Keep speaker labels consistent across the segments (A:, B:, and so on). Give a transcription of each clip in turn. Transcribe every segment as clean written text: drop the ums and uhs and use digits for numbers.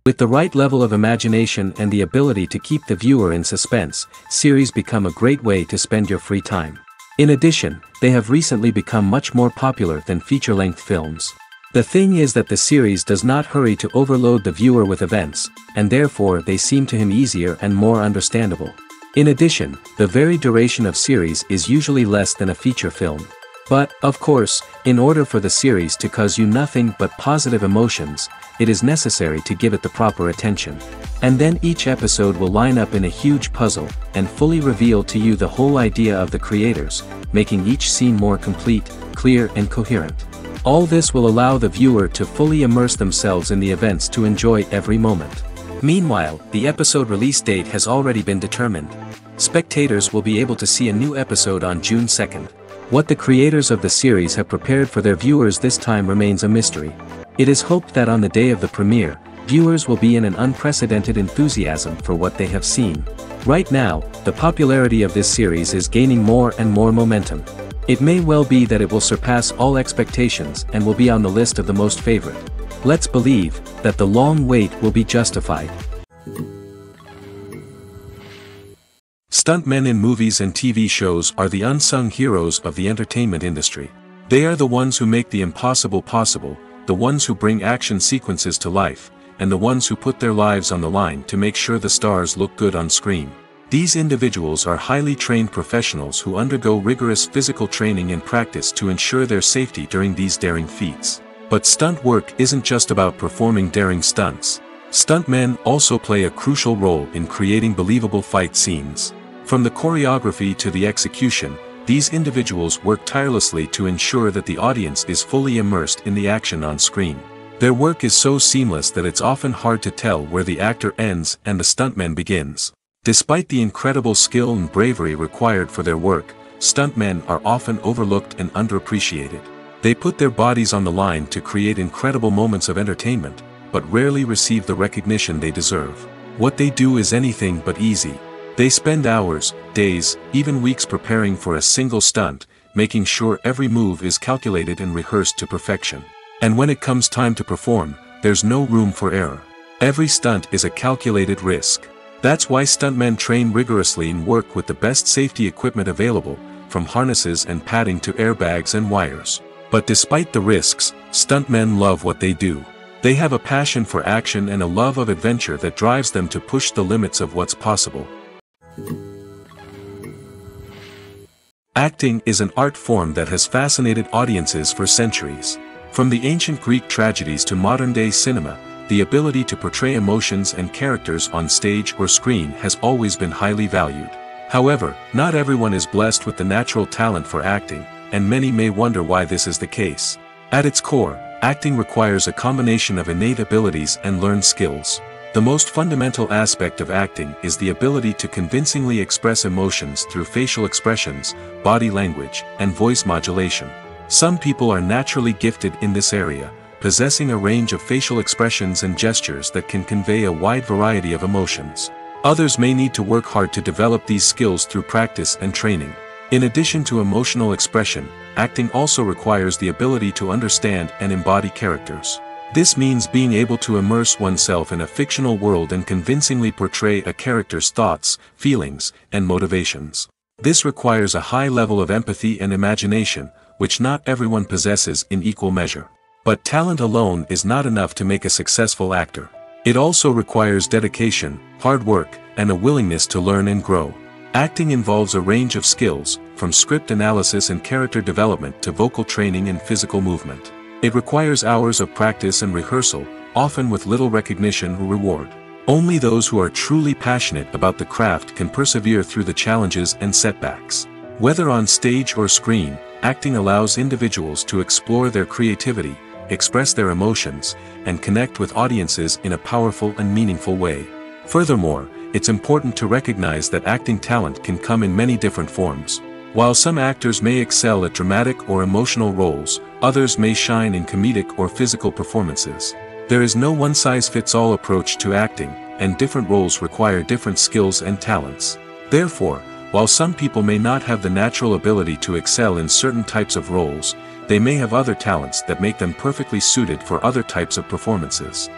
A: With the right level of imagination and the ability to keep the viewer in suspense, series become a great way to spend your free time. In addition, they have recently become much more popular than feature-length films. The thing is that the series does not hurry to overload the viewer with events, and therefore they seem to him easier and more understandable. In addition, the very duration of series is usually less than a feature film. But, of course, in order for the series to cause you nothing but positive emotions, it is necessary to give it the proper attention. And then each episode will line up in a huge puzzle, and fully reveal to you the whole idea of the creators, making each scene more complete, clear and coherent. All this will allow the viewer to fully immerse themselves in the events to enjoy every moment. Meanwhile, the episode release date has already been determined. Spectators will be able to see a new episode on June 2nd. What the creators of the series have prepared for their viewers this time remains a mystery. It is hoped that on the day of the premiere, viewers will be in an unprecedented enthusiasm for what they have seen. Right now, the popularity of this series is gaining more and more momentum. It may well be that it will surpass all expectations and will be on the list of the most favorite. Let's believe that the long wait will be justified. Stuntmen in movies and TV shows are the unsung heroes of the entertainment industry. They are the ones who make the impossible possible, the ones who bring action sequences to life, and the ones who put their lives on the line to make sure the stars look good on screen. These individuals are highly trained professionals who undergo rigorous physical training and practice to ensure their safety during these daring feats. But stunt work isn't just about performing daring stunts. Stuntmen also play a crucial role in creating believable fight scenes. From the choreography to the execution, these individuals work tirelessly to ensure that the audience is fully immersed in the action on screen. Their work is so seamless that it's often hard to tell where the actor ends and the stuntman begins. Despite the incredible skill and bravery required for their work, stuntmen are often overlooked and underappreciated. They put their bodies on the line to create incredible moments of entertainment, but rarely receive the recognition they deserve. What they do is anything but easy. They spend hours, days, even weeks preparing for a single stunt, making sure every move is calculated and rehearsed to perfection. And when it comes time to perform, there's no room for error. Every stunt is a calculated risk. That's why stuntmen train rigorously and work with the best safety equipment available, from harnesses and padding to airbags and wires. But despite the risks, stuntmen love what they do. They have a passion for action and a love of adventure that drives them to push the limits of what's possible. Acting is an art form that has fascinated audiences for centuries. From the ancient Greek tragedies to modern-day cinema, the ability to portray emotions and characters on stage or screen has always been highly valued. However, not everyone is blessed with the natural talent for acting, and many may wonder why this is the case. At its core, acting requires a combination of innate abilities and learned skills. The most fundamental aspect of acting is the ability to convincingly express emotions through facial expressions, body language, and voice modulation. Some people are naturally gifted in this area, possessing a range of facial expressions and gestures that can convey a wide variety of emotions. Others may need to work hard to develop these skills through practice and training. In addition to emotional expression, acting also requires the ability to understand and embody characters. This means being able to immerse oneself in a fictional world and convincingly portray a character's thoughts, feelings, and motivations. This requires a high level of empathy and imagination, which not everyone possesses in equal measure. But talent alone is not enough to make a successful actor. It also requires dedication, hard work, and a willingness to learn and grow. Acting involves a range of skills, from script analysis and character development to vocal training and physical movement. It requires hours of practice and rehearsal, often with little recognition or reward. Only those who are truly passionate about the craft can persevere through the challenges and setbacks. Whether on stage or screen, acting allows individuals to explore their creativity, express their emotions, and connect with audiences in a powerful and meaningful way. Furthermore, it's important to recognize that acting talent can come in many different forms. While some actors may excel at dramatic or emotional roles, others may shine in comedic or physical performances. There is no one-size-fits-all approach to acting, and different roles require different skills and talents. Therefore, while some people may not have the natural ability to excel in certain types of roles, they may have other talents that make them perfectly suited for other types of performances.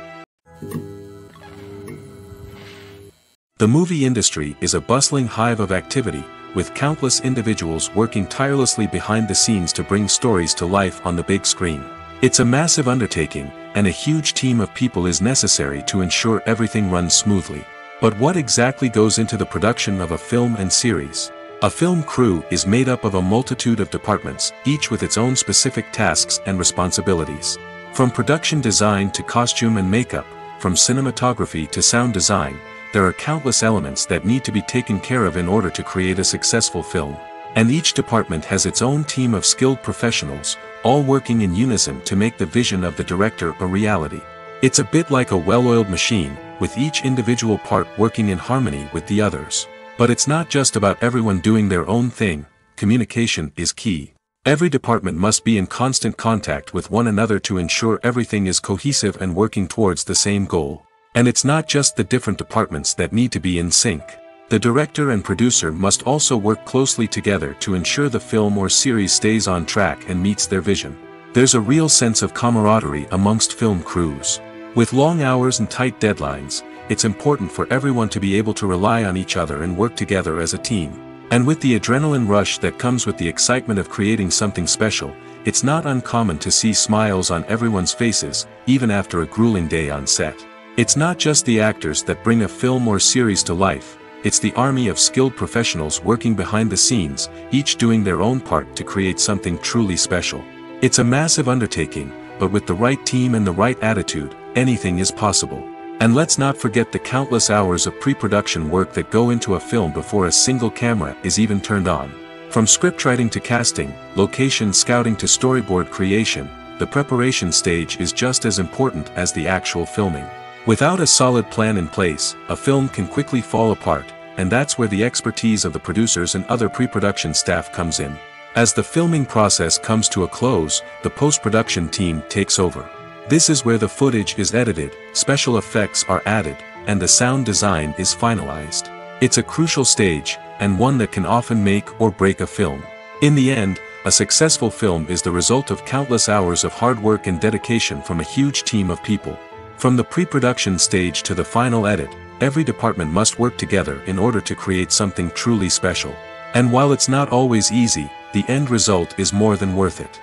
A: The movie industry is a bustling hive of activity, with countless individuals working tirelessly behind the scenes to bring stories to life on the big screen. It's a massive undertaking, and a huge team of people is necessary to ensure everything runs smoothly. But what exactly goes into the production of a film and series? A film crew is made up of a multitude of departments, each with its own specific tasks and responsibilities. From production design to costume and makeup, from cinematography to sound design, there are countless elements that need to be taken care of in order to create a successful film. And each department has its own team of skilled professionals, all working in unison to make the vision of the director a reality. It's a bit like a well-oiled machine, with each individual part working in harmony with the others. But it's not just about everyone doing their own thing. Communication is key. Every department must be in constant contact with one another to ensure everything is cohesive and working towards the same goal. And it's not just the different departments that need to be in sync. The director and producer must also work closely together to ensure the film or series stays on track and meets their vision. There's a real sense of camaraderie amongst film crews. With long hours and tight deadlines, it's important for everyone to be able to rely on each other and work together as a team. And with the adrenaline rush that comes with the excitement of creating something special, it's not uncommon to see smiles on everyone's faces, even after a grueling day on set. It's not just the actors that bring a film or series to life, it's the army of skilled professionals working behind the scenes, each doing their own part to create something truly special. It's a massive undertaking, but with the right team and the right attitude, anything is possible. And let's not forget the countless hours of pre-production work that go into a film before a single camera is even turned on. From scriptwriting to casting, location scouting to storyboard creation, the preparation stage is just as important as the actual filming. Without a solid plan in place, a film can quickly fall apart, and that's where the expertise of the producers and other pre-production staff comes in. As the filming process comes to a close, the post-production team takes over. This is where the footage is edited, special effects are added, and the sound design is finalized. It's a crucial stage, and one that can often make or break a film. In the end, a successful film is the result of countless hours of hard work and dedication from a huge team of people. From the pre-production stage to the final edit, every department must work together in order to create something truly special. And while it's not always easy, the end result is more than worth it.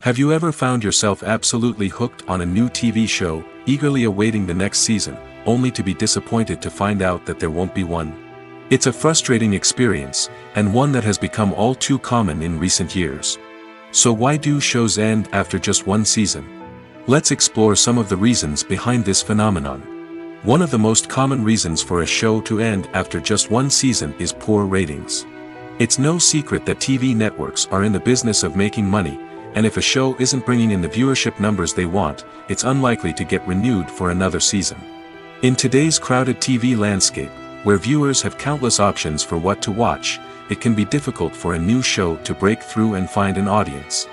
A: Have you ever found yourself absolutely hooked on a new TV show, eagerly awaiting the next season, only to be disappointed to find out that there won't be one? It's a frustrating experience, and one that has become all too common in recent years. So why do shows end after just one season? Let's explore some of the reasons behind this phenomenon. One of the most common reasons for a show to end after just one season is poor ratings. It's no secret that TV networks are in the business of making money, and if a show isn't bringing in the viewership numbers they want, it's unlikely to get renewed for another season. In today's crowded TV landscape, where viewers have countless options for what to watch, it can be difficult for a new show to break through and find an audience.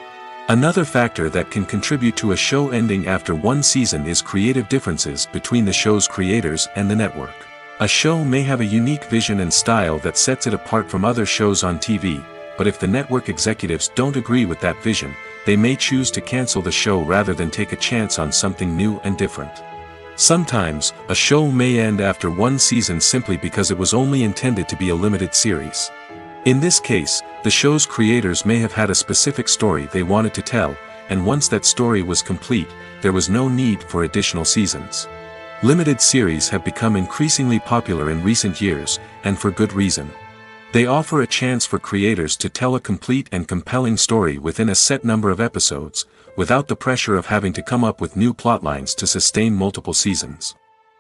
A: Another factor that can contribute to a show ending after one season is creative differences between the show's creators and the network. A show may have a unique vision and style that sets it apart from other shows on TV, but if the network executives don't agree with that vision, they may choose to cancel the show rather than take a chance on something new and different. Sometimes, a show may end after one season simply because it was only intended to be a limited series. In this case, the show's creators may have had a specific story they wanted to tell, and once that story was complete, there was no need for additional seasons. Limited series have become increasingly popular in recent years, and for good reason. They offer a chance for creators to tell a complete and compelling story within a set number of episodes, without the pressure of having to come up with new plotlines to sustain multiple seasons.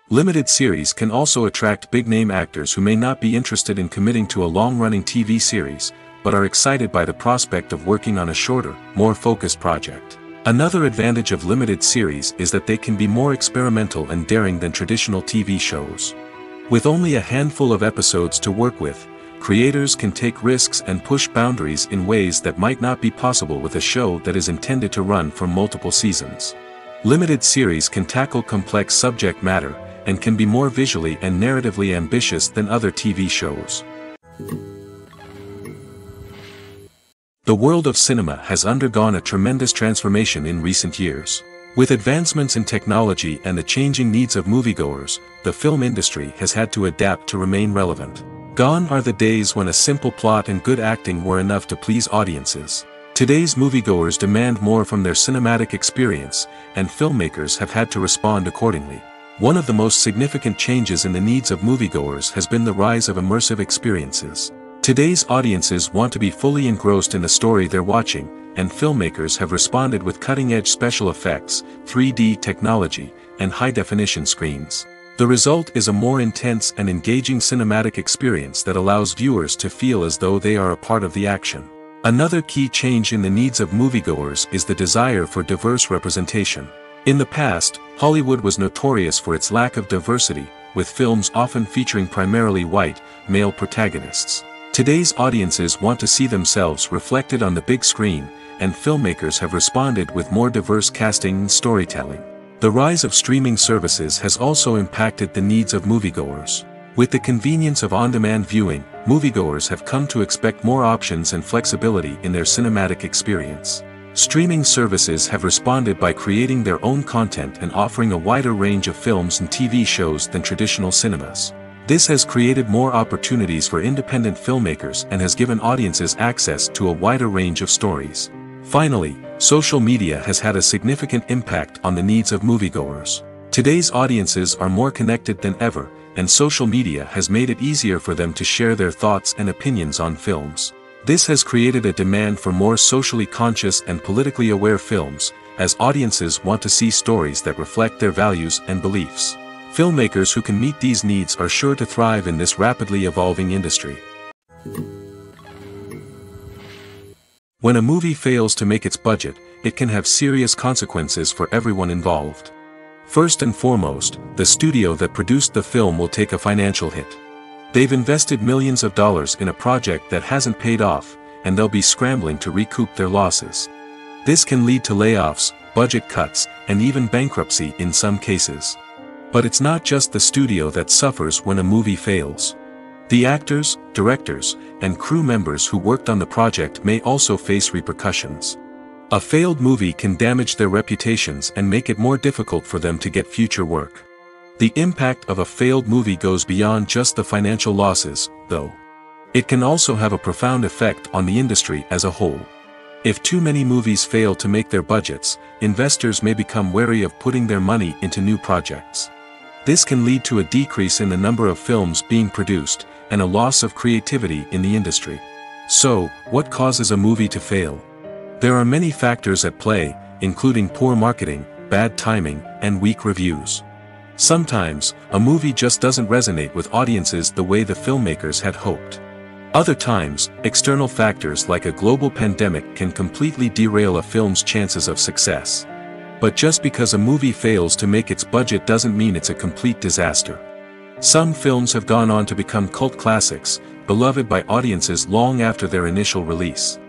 A: Limited series can also attract big-name actors who may not be interested in committing to a long-running TV series, but are excited by the prospect of working on a shorter, more focused project. Another advantage of limited series is that they can be more experimental and daring than traditional TV shows. With only a handful of episodes to work with, creators can take risks and push boundaries in ways that might not be possible with a show that is intended to run for multiple seasons. Limited series can tackle complex subject matter, and can be more visually and narratively ambitious than other TV shows. The world of cinema has undergone a tremendous transformation in recent years. With advancements in technology and the changing needs of moviegoers, the film industry has had to adapt to remain relevant. Gone are the days when a simple plot and good acting were enough to please audiences. Today's moviegoers demand more from their cinematic experience, and filmmakers have had to respond accordingly. One of the most significant changes in the needs of moviegoers has been the rise of immersive experiences. Today's audiences want to be fully engrossed in the story they're watching, and filmmakers have responded with cutting-edge special effects, 3D technology, and high-definition screens. The result is a more intense and engaging cinematic experience that allows viewers to feel as though they are a part of the action. Another key change in the needs of moviegoers is the desire for diverse representation. In the past, Hollywood was notorious for its lack of diversity, with films often featuring primarily white, male protagonists. Today's audiences want to see themselves reflected on the big screen, and filmmakers have responded with more diverse casting and storytelling. The rise of streaming services has also impacted the needs of moviegoers. With the convenience of on-demand viewing, moviegoers have come to expect more options and flexibility in their cinematic experience. Streaming services have responded by creating their own content and offering a wider range of films and TV shows than traditional cinemas. This has created more opportunities for independent filmmakers and has given audiences access to a wider range of stories. Finally, social media has had a significant impact on the needs of moviegoers. Today's audiences are more connected than ever, and social media has made it easier for them to share their thoughts and opinions on films. This has created a demand for more socially conscious and politically aware films, as audiences want to see stories that reflect their values and beliefs. Filmmakers who can meet these needs are sure to thrive in this rapidly evolving industry. When a movie fails to make its budget, it can have serious consequences for everyone involved. First and foremost, the studio that produced the film will take a financial hit. They've invested millions of dollars in a project that hasn't paid off, and they'll be scrambling to recoup their losses. This can lead to layoffs, budget cuts, and even bankruptcy in some cases. But it's not just the studio that suffers when a movie fails. The actors, directors, and crew members who worked on the project may also face repercussions. A failed movie can damage their reputations and make it more difficult for them to get future work. The impact of a failed movie goes beyond just the financial losses, though. It can also have a profound effect on the industry as a whole. If too many movies fail to make their budgets, investors may become wary of putting their money into new projects. This can lead to a decrease in the number of films being produced, and a loss of creativity in the industry. So, what causes a movie to fail? There are many factors at play, including poor marketing, bad timing, and weak reviews. Sometimes, a movie just doesn't resonate with audiences the way the filmmakers had hoped. Other times, external factors like a global pandemic can completely derail a film's chances of success. But just because a movie fails to make its budget doesn't mean it's a complete disaster. Some films have gone on to become cult classics, beloved by audiences long after their initial release.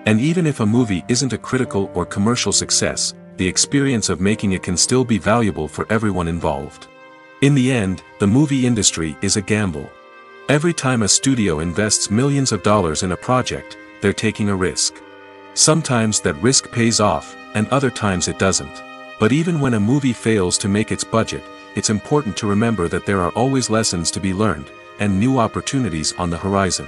A: And even if a movie isn't a critical or commercial success, the experience of making it can still be valuable for everyone involved. In the end, the movie industry is a gamble. Every time a studio invests millions of dollars in a project, they're taking a risk. Sometimes that risk pays off, and other times it doesn't. But even when a movie fails to make its budget, it's important to remember that there are always lessons to be learned, and new opportunities on the horizon.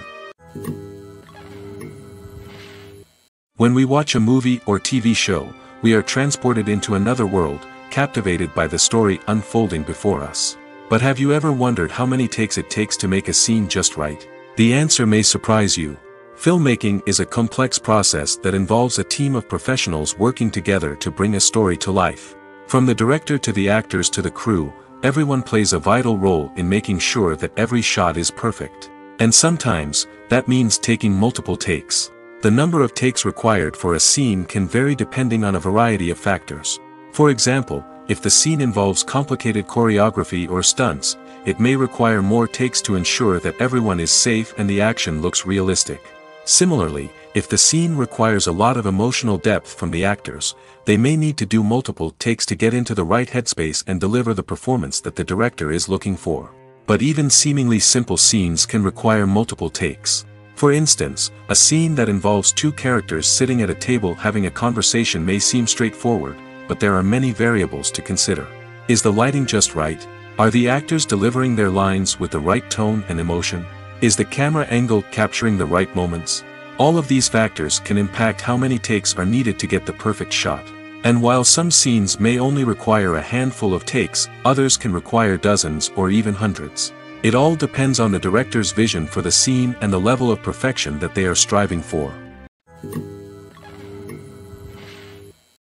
A: When we watch a movie or TV show, we are transported into another world, captivated by the story unfolding before us. But have you ever wondered how many takes it takes to make a scene just right? The answer may surprise you. Filmmaking is a complex process that involves a team of professionals working together to bring a story to life. From the director to the actors to the crew, everyone plays a vital role in making sure that every shot is perfect. And sometimes, that means taking multiple takes. The number of takes required for a scene can vary depending on a variety of factors. For example, if the scene involves complicated choreography or stunts, it may require more takes to ensure that everyone is safe and the action looks realistic. Similarly, if the scene requires a lot of emotional depth from the actors, they may need to do multiple takes to get into the right headspace and deliver the performance that the director is looking for. But even seemingly simple scenes can require multiple takes. For instance, a scene that involves two characters sitting at a table having a conversation may seem straightforward, but there are many variables to consider. Is the lighting just right? Are the actors delivering their lines with the right tone and emotion? Is the camera angle capturing the right moments? All of these factors can impact how many takes are needed to get the perfect shot. And while some scenes may only require a handful of takes, others can require dozens or even hundreds. It all depends on the director's vision for the scene and the level of perfection that they are striving for.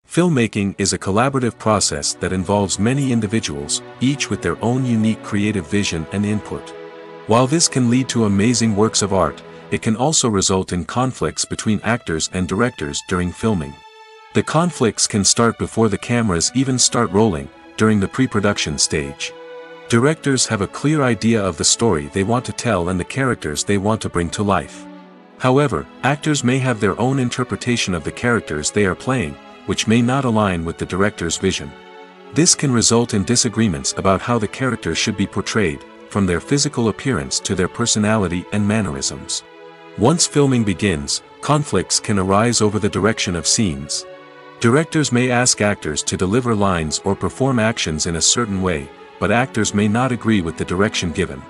A: Filmmaking is a collaborative process that involves many individuals, each with their own unique creative vision and input. While this can lead to amazing works of art, it can also result in conflicts between actors and directors during filming. The conflicts can start before the cameras even start rolling, during the pre-production stage. Directors have a clear idea of the story they want to tell and the characters they want to bring to life. However, actors may have their own interpretation of the characters they are playing, which may not align with the director's vision. This can result in disagreements about how the characters should be portrayed, from their physical appearance to their personality and mannerisms. Once filming begins, conflicts can arise over the direction of scenes. Directors may ask actors to deliver lines or perform actions in a certain way, but actors may not agree with the direction given.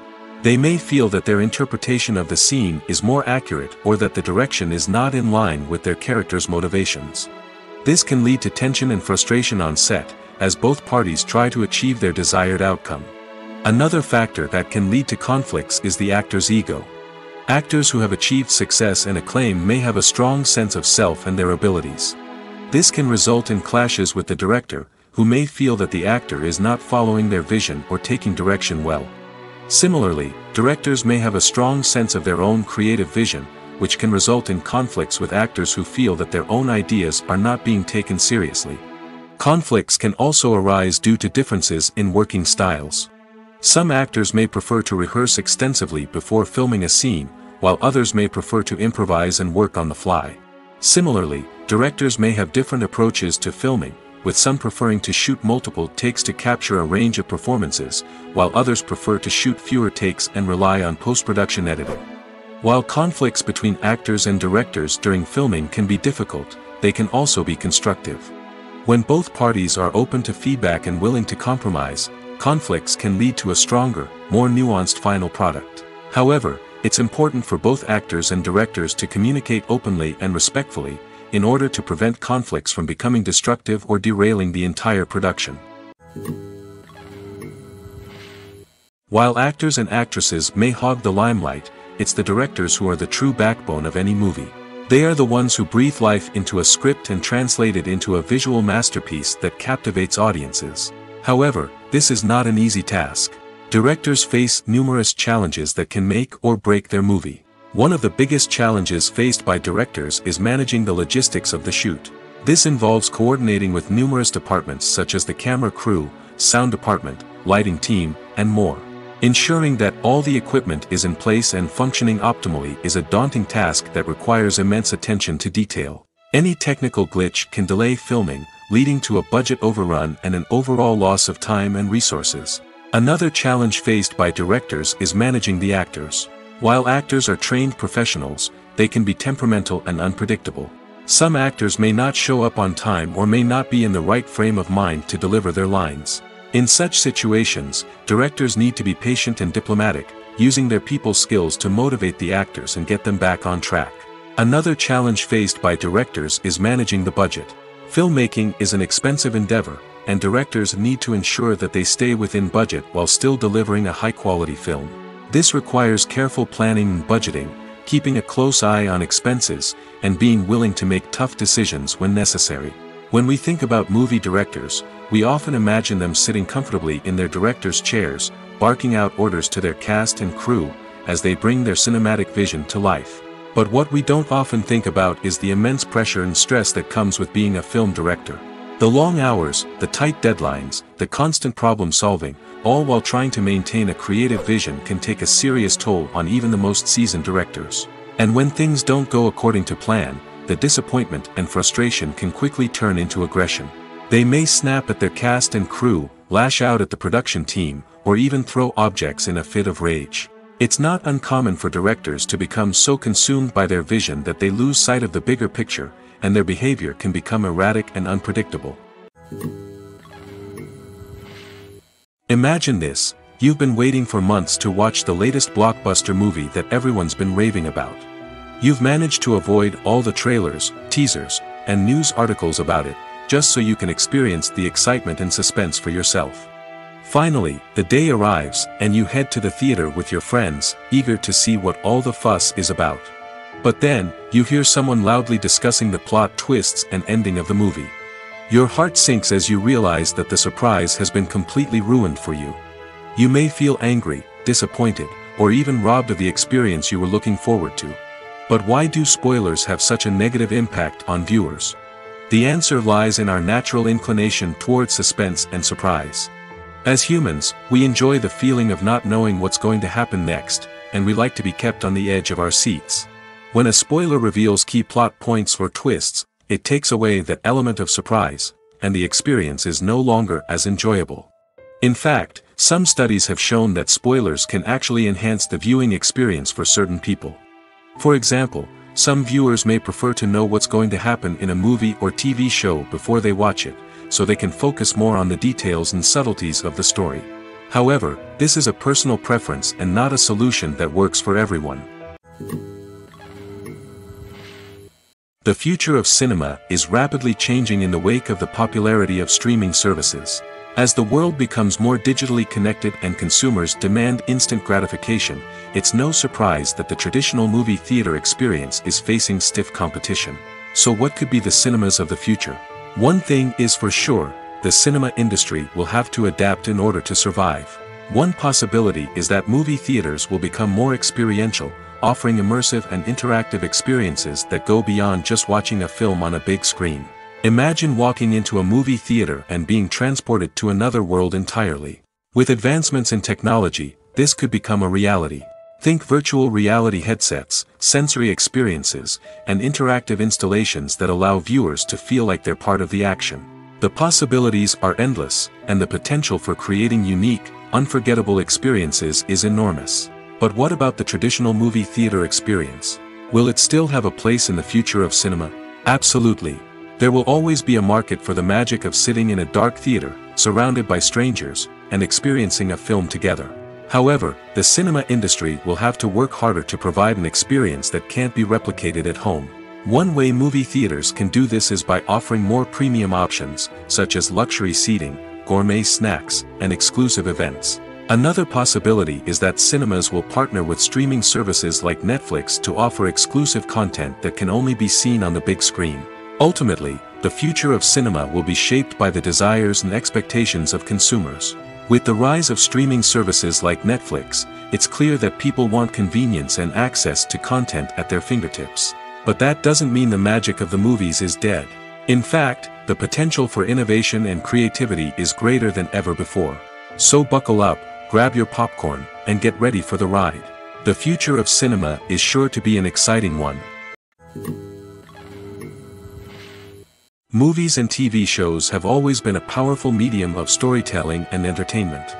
A: They may feel that their interpretation of the scene is more accurate or that the direction is not in line with their character's motivations. This can lead to tension and frustration on set, as both parties try to achieve their desired outcome. Another factor that can lead to conflicts is the actor's ego. Actors who have achieved success and acclaim may have a strong sense of self and their abilities. This can result in clashes with the director, who may feel that the actor is not following their vision or taking direction well. Similarly, directors may have a strong sense of their own creative vision, which can result in conflicts with actors who feel that their own ideas are not being taken seriously. Conflicts can also arise due to differences in working styles. Some actors may prefer to rehearse extensively before filming a scene, while others may prefer to improvise and work on the fly. Similarly, directors may have different approaches to filming, with some preferring to shoot multiple takes to capture a range of performances, while others prefer to shoot fewer takes and rely on post-production editing. While conflicts between actors and directors during filming can be difficult, they can also be constructive. When both parties are open to feedback and willing to compromise, conflicts can lead to a stronger, more nuanced final product. However, it's important for both actors and directors to communicate openly and respectfully, in order to prevent conflicts from becoming destructive or derailing the entire production. While actors and actresses may hog the limelight, it's the directors who are the true backbone of any movie. They are the ones who breathe life into a script and translate it into a visual masterpiece that captivates audiences. However, this is not an easy task. Directors face numerous challenges that can make or break their movie. One of the biggest challenges faced by directors is managing the logistics of the shoot. This involves coordinating with numerous departments such as the camera crew, sound department, lighting team, and more. Ensuring that all the equipment is in place and functioning optimally is a daunting task that requires immense attention to detail. Any technical glitch can delay filming, leading to a budget overrun and an overall loss of time and resources. Another challenge faced by directors is managing the actors. While actors are trained professionals, they can be temperamental and unpredictable. Some actors may not show up on time or may not be in the right frame of mind to deliver their lines. In such situations, directors need to be patient and diplomatic, using their people skills to motivate the actors and get them back on track. Another challenge faced by directors is managing the budget. Filmmaking is an expensive endeavor, and directors need to ensure that they stay within budget while still delivering a high-quality film. This requires careful planning and budgeting, keeping a close eye on expenses, and being willing to make tough decisions when necessary. When we think about movie directors, we often imagine them sitting comfortably in their director's chairs, barking out orders to their cast and crew, as they bring their cinematic vision to life. But what we don't often think about is the immense pressure and stress that comes with being a film director. The long hours, the tight deadlines, the constant problem solving, all while trying to maintain a creative vision can take a serious toll on even the most seasoned directors. And when things don't go according to plan, the disappointment and frustration can quickly turn into aggression. They may snap at their cast and crew, lash out at the production team, or even throw objects in a fit of rage. It's not uncommon for directors to become so consumed by their vision that they lose sight of the bigger picture, and their behavior can become erratic and unpredictable. Imagine this: you've been waiting for months to watch the latest blockbuster movie that everyone's been raving about. You've managed to avoid all the trailers, teasers, and news articles about it, just so you can experience the excitement and suspense for yourself. Finally, the day arrives, and you head to the theater with your friends, eager to see what all the fuss is about. But then, you hear someone loudly discussing the plot twists and ending of the movie. Your heart sinks as you realize that the surprise has been completely ruined for you. You may feel angry, disappointed, or even robbed of the experience you were looking forward to. But why do spoilers have such a negative impact on viewers? The answer lies in our natural inclination towards suspense and surprise. As humans, we enjoy the feeling of not knowing what's going to happen next, and we like to be kept on the edge of our seats. When a spoiler reveals key plot points or twists, it takes away that element of surprise, and the experience is no longer as enjoyable. In fact, some studies have shown that spoilers can actually enhance the viewing experience for certain people. For example, some viewers may prefer to know what's going to happen in a movie or TV show before they watch it, so they can focus more on the details and subtleties of the story. However, this is a personal preference and not a solution that works for everyone. The future of cinema is rapidly changing in the wake of the popularity of streaming services. As the world becomes more digitally connected and consumers demand instant gratification, it's no surprise that the traditional movie theater experience is facing stiff competition. So what could be the cinemas of the future? One thing is for sure: the cinema industry will have to adapt in order to survive. One possibility is that movie theaters will become more experiential, offering immersive and interactive experiences that go beyond just watching a film on a big screen. Imagine walking into a movie theater and being transported to another world entirely. With advancements in technology, this could become a reality. Think virtual reality headsets, sensory experiences, and interactive installations that allow viewers to feel like they're part of the action. The possibilities are endless, and the potential for creating unique, unforgettable experiences is enormous. But what about the traditional movie theater experience? Will it still have a place in the future of cinema? Absolutely. There will always be a market for the magic of sitting in a dark theater, surrounded by strangers, and experiencing a film together. However, the cinema industry will have to work harder to provide an experience that can't be replicated at home. One way movie theaters can do this is by offering more premium options, such as luxury seating, gourmet snacks, and exclusive events. Another possibility is that cinemas will partner with streaming services like Netflix to offer exclusive content that can only be seen on the big screen. Ultimately, the future of cinema will be shaped by the desires and expectations of consumers. With the rise of streaming services like Netflix, it's clear that people want convenience and access to content at their fingertips. But that doesn't mean the magic of the movies is dead. In fact, the potential for innovation and creativity is greater than ever before. So buckle up, grab your popcorn, and get ready for the ride. The future of cinema is sure to be an exciting one. Movies and TV shows have always been a powerful medium of storytelling and entertainment.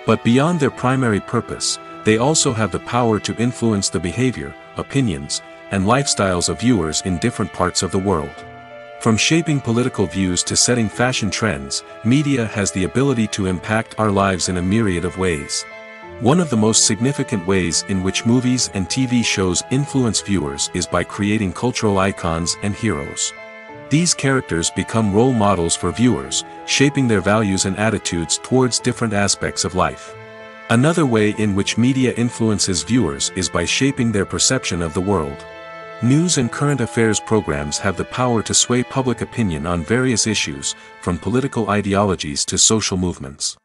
A: But beyond their primary purpose, they also have the power to influence the behavior, opinions, and lifestyles of viewers in different parts of the world. From shaping political views to setting fashion trends, media has the ability to impact our lives in a myriad of ways. One of the most significant ways in which movies and TV shows influence viewers is by creating cultural icons and heroes. These characters become role models for viewers, shaping their values and attitudes towards different aspects of life. Another way in which media influences viewers is by shaping their perception of the world. News and current affairs programs have the power to sway public opinion on various issues, from political ideologies to social movements.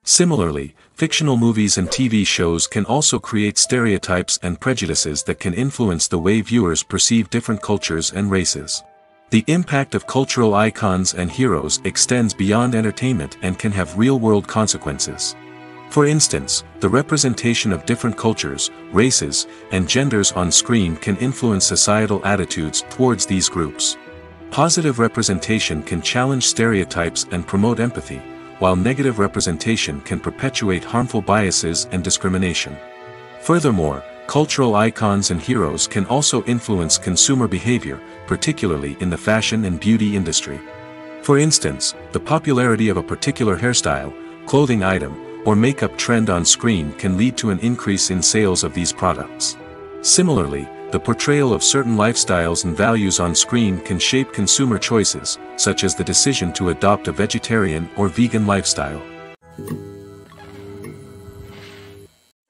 A: Similarly, fictional movies and TV shows can also create stereotypes and prejudices that can influence the way viewers perceive different cultures and races. The impact of cultural icons and heroes extends beyond entertainment and can have real-world consequences. For instance, the representation of different cultures, races, and genders on screen can influence societal attitudes towards these groups. Positive representation can challenge stereotypes and promote empathy, while negative representation can perpetuate harmful biases and discrimination. Furthermore, cultural icons and heroes can also influence consumer behavior, particularly in the fashion and beauty industry. For instance, the popularity of a particular hairstyle, clothing item, or makeup trend on screen can lead to an increase in sales of these products. Similarly, the portrayal of certain lifestyles and values on screen can shape consumer choices, such as the decision to adopt a vegetarian or vegan lifestyle.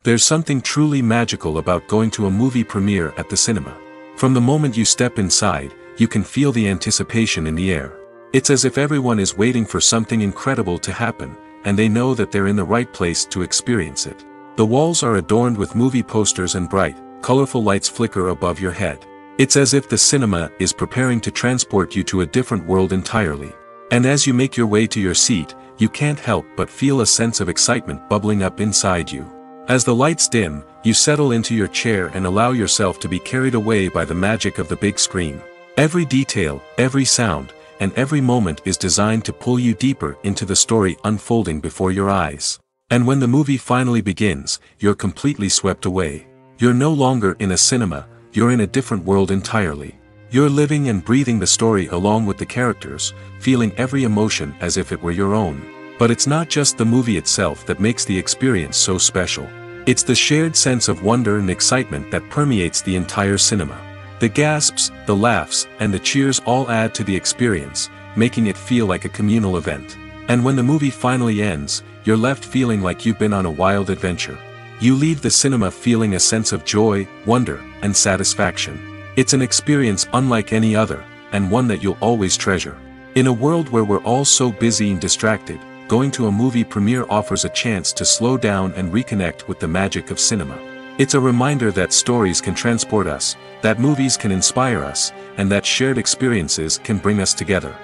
A: There's something truly magical about going to a movie premiere at the cinema. From the moment you step inside, you can feel the anticipation in the air. It's as if everyone is waiting for something incredible to happen, and they know that they're in the right place to experience it. The walls are adorned with movie posters and bright, colorful lights flicker above your head. It's as if the cinema is preparing to transport you to a different world entirely. And as you make your way to your seat, you can't help but feel a sense of excitement bubbling up inside you. As the lights dim, you settle into your chair and allow yourself to be carried away by the magic of the big screen. Every detail, every sound, and every moment is designed to pull you deeper into the story unfolding before your eyes. And when the movie finally begins, you're completely swept away. You're no longer in a cinema, you're in a different world entirely. You're living and breathing the story along with the characters, feeling every emotion as if it were your own. But it's not just the movie itself that makes the experience so special. It's the shared sense of wonder and excitement that permeates the entire cinema. The gasps, the laughs, and the cheers all add to the experience, making it feel like a communal event. And when the movie finally ends, you're left feeling like you've been on a wild adventure. You leave the cinema feeling a sense of joy, wonder, and satisfaction. It's an experience unlike any other, and one that you'll always treasure. In a world where we're all so busy and distracted, going to a movie premiere offers a chance to slow down and reconnect with the magic of cinema. It's a reminder that stories can transport us, that movies can inspire us, and that shared experiences can bring us together.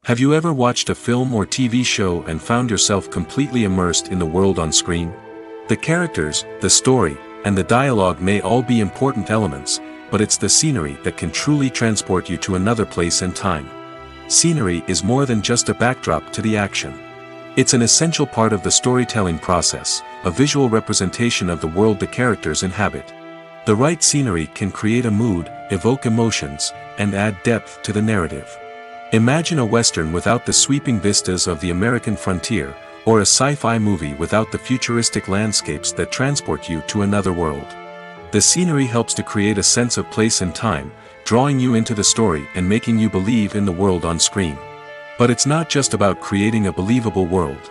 A: Have you ever watched a film or TV show and found yourself completely immersed in the world on screen? The characters, the story, and the dialogue may all be important elements, but it's the scenery that can truly transport you to another place and time. Scenery is more than just a backdrop to the action. It's an essential part of the storytelling process, a visual representation of the world the characters inhabit. The right scenery can create a mood, evoke emotions, and add depth to the narrative. Imagine a western without the sweeping vistas of the American frontier, or a sci-fi movie without the futuristic landscapes that transport you to another world. The scenery helps to create a sense of place and time, drawing you into the story and making you believe in the world on screen. But it's not just about creating a believable world.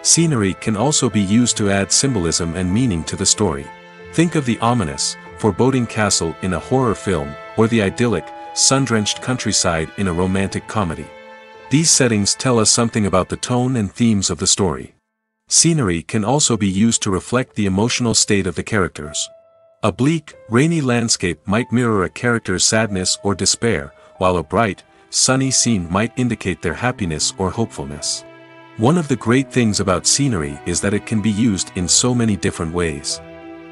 A: Scenery can also be used to add symbolism and meaning to the story. Think of the ominous, foreboding castle in a horror film, or the idyllic, sun-drenched countryside in a romantic comedy. These settings tell us something about the tone and themes of the story. Scenery can also be used to reflect the emotional state of the characters. A bleak, rainy landscape might mirror a character's sadness or despair, while a bright, sunny scene might indicate their happiness or hopefulness. One of the great things about scenery is that it can be used in so many different ways.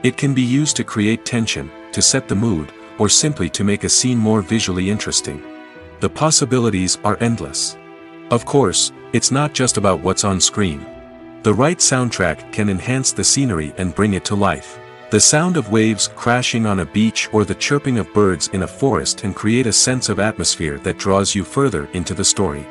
A: It can be used to create tension, to set the mood, or simply to make a scene more visually interesting. The possibilities are endless. Of course, it's not just about what's on screen. The right soundtrack can enhance the scenery and bring it to life. The sound of waves crashing on a beach or the chirping of birds in a forest can create a sense of atmosphere that draws you further into the story.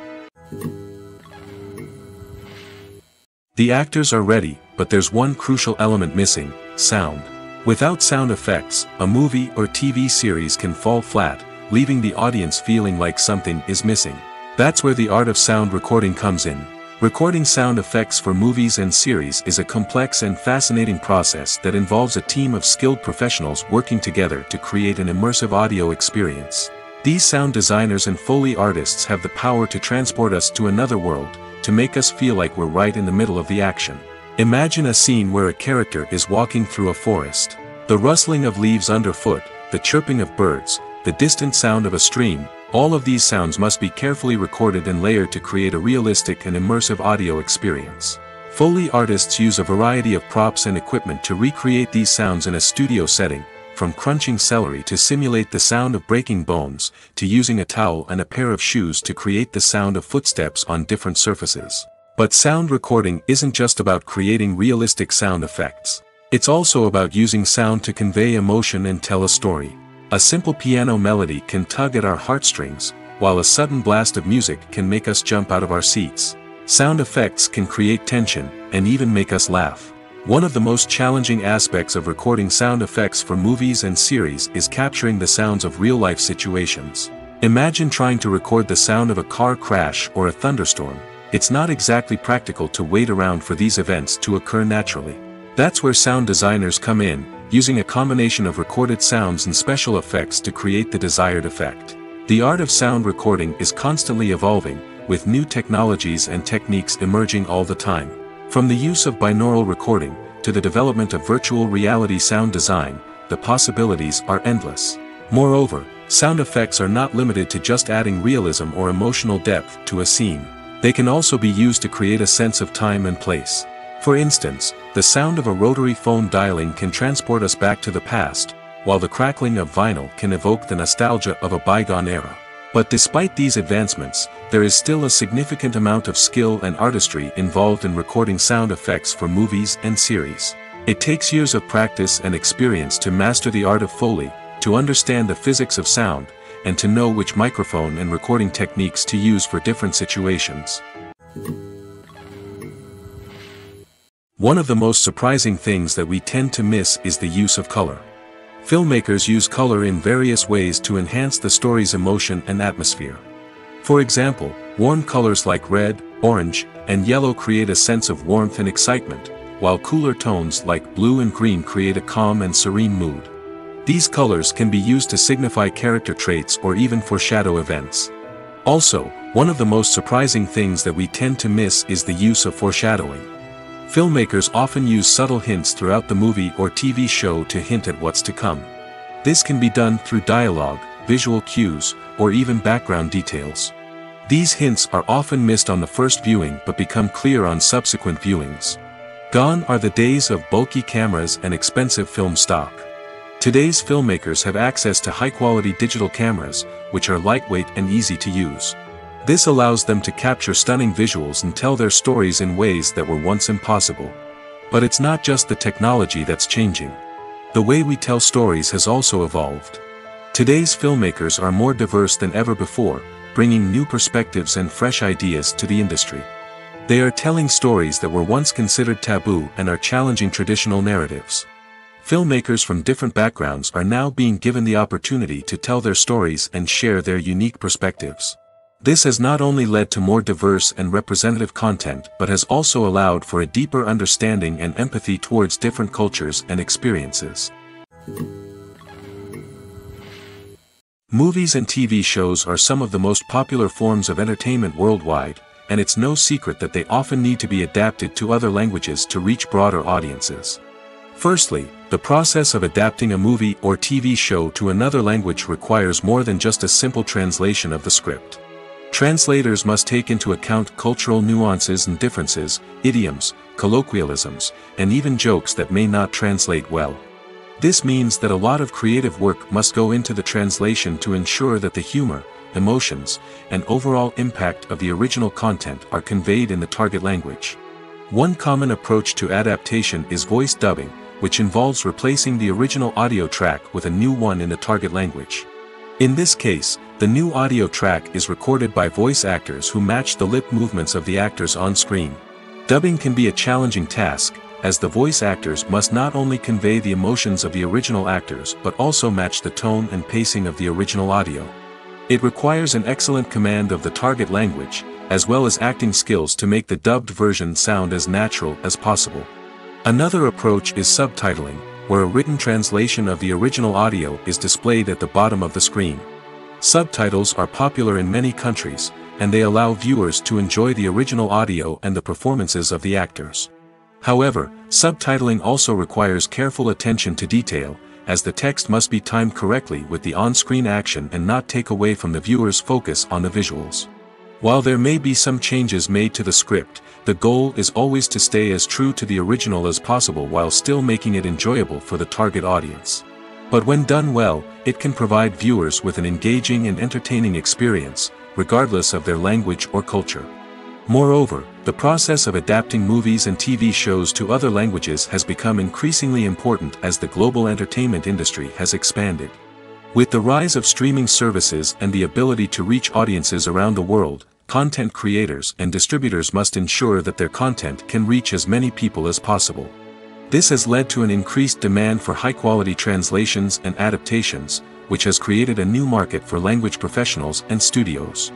A: The actors are ready, but there's one crucial element missing: sound. Without sound effects, a movie or TV series can fall flat, leaving the audience feeling like something is missing. That's where the art of sound recording comes in. Recording sound effects for movies and series is a complex and fascinating process that involves a team of skilled professionals working together to create an immersive audio experience. These sound designers and Foley artists have the power to transport us to another world, to make us feel like we're right in the middle of the action. Imagine a scene where a character is walking through a forest. The rustling of leaves underfoot, the chirping of birds, the distant sound of a stream, all of these sounds must be carefully recorded and layered to create a realistic and immersive audio experience. Foley artists use a variety of props and equipment to recreate these sounds in a studio setting, from crunching celery to simulate the sound of breaking bones, to using a towel and a pair of shoes to create the sound of footsteps on different surfaces. But sound recording isn't just about creating realistic sound effects. It's also about using sound to convey emotion and tell a story. A simple piano melody can tug at our heartstrings, while a sudden blast of music can make us jump out of our seats. Sound effects can create tension, and even make us laugh. One of the most challenging aspects of recording sound effects for movies and series is capturing the sounds of real-life situations. Imagine trying to record the sound of a car crash or a thunderstorm. It's not exactly practical to wait around for these events to occur naturally. That's where sound designers come in, using a combination of recorded sounds and special effects to create the desired effect. The art of sound recording is constantly evolving, with new technologies and techniques emerging all the time. From the use of binaural recording, to the development of virtual reality sound design, the possibilities are endless. Moreover, sound effects are not limited to just adding realism or emotional depth to a scene. They can also be used to create a sense of time and place. For instance, the sound of a rotary phone dialing can transport us back to the past, while the crackling of vinyl can evoke the nostalgia of a bygone era. But despite these advancements, there is still a significant amount of skill and artistry involved in recording sound effects for movies and series. It takes years of practice and experience to master the art of Foley, to understand the physics of sound, and to know which microphone and recording techniques to use for different situations. One of the most surprising things that we tend to miss is the use of color. Filmmakers use color in various ways to enhance the story's emotion and atmosphere. For example, warm colors like red, orange, and yellow create a sense of warmth and excitement, while cooler tones like blue and green create a calm and serene mood. These colors can be used to signify character traits or even foreshadow events. Also, one of the most surprising things that we tend to miss is the use of foreshadowing. Filmmakers often use subtle hints throughout the movie or TV show to hint at what's to come. This can be done through dialogue, visual cues, or even background details. These hints are often missed on the first viewing but become clear on subsequent viewings. Gone are the days of bulky cameras and expensive film stock. Today's filmmakers have access to high-quality digital cameras, which are lightweight and easy to use. This allows them to capture stunning visuals and tell their stories in ways that were once impossible. But it's not just the technology that's changing. The way we tell stories has also evolved. Today's filmmakers are more diverse than ever before, bringing new perspectives and fresh ideas to the industry. They are telling stories that were once considered taboo and are challenging traditional narratives. Filmmakers from different backgrounds are now being given the opportunity to tell their stories and share their unique perspectives. This has not only led to more diverse and representative content but has also allowed for a deeper understanding and empathy towards different cultures and experiences. Movies and TV shows are some of the most popular forms of entertainment worldwide, and it's no secret that they often need to be adapted to other languages to reach broader audiences. Firstly, the process of adapting a movie or TV show to another language requires more than just a simple translation of the script. Translators must take into account cultural nuances and differences, idioms, colloquialisms, and even jokes that may not translate well. This means that a lot of creative work must go into the translation to ensure that the humor, emotions, and overall impact of the original content are conveyed in the target language. One common approach to adaptation is voice dubbing, which involves replacing the original audio track with a new one in the target language. In this case, the new audio track is recorded by voice actors who match the lip movements of the actors on screen. Dubbing can be a challenging task, as the voice actors must not only convey the emotions of the original actors but also match the tone and pacing of the original audio. It requires an excellent command of the target language, as well as acting skills to make the dubbed version sound as natural as possible. Another approach is subtitling, where a written translation of the original audio is displayed at the bottom of the screen. Subtitles are popular in many countries, and they allow viewers to enjoy the original audio and the performances of the actors. However, subtitling also requires careful attention to detail, as the text must be timed correctly with the on-screen action and not take away from the viewer's focus on the visuals. While there may be some changes made to the script, the goal is always to stay as true to the original as possible while still making it enjoyable for the target audience. But when done well, it can provide viewers with an engaging and entertaining experience, regardless of their language or culture. Moreover, the process of adapting movies and TV shows to other languages has become increasingly important as the global entertainment industry has expanded. With the rise of streaming services and the ability to reach audiences around the world, content creators and distributors must ensure that their content can reach as many people as possible. This has led to an increased demand for high-quality translations and adaptations, which has created a new market for language professionals and studios.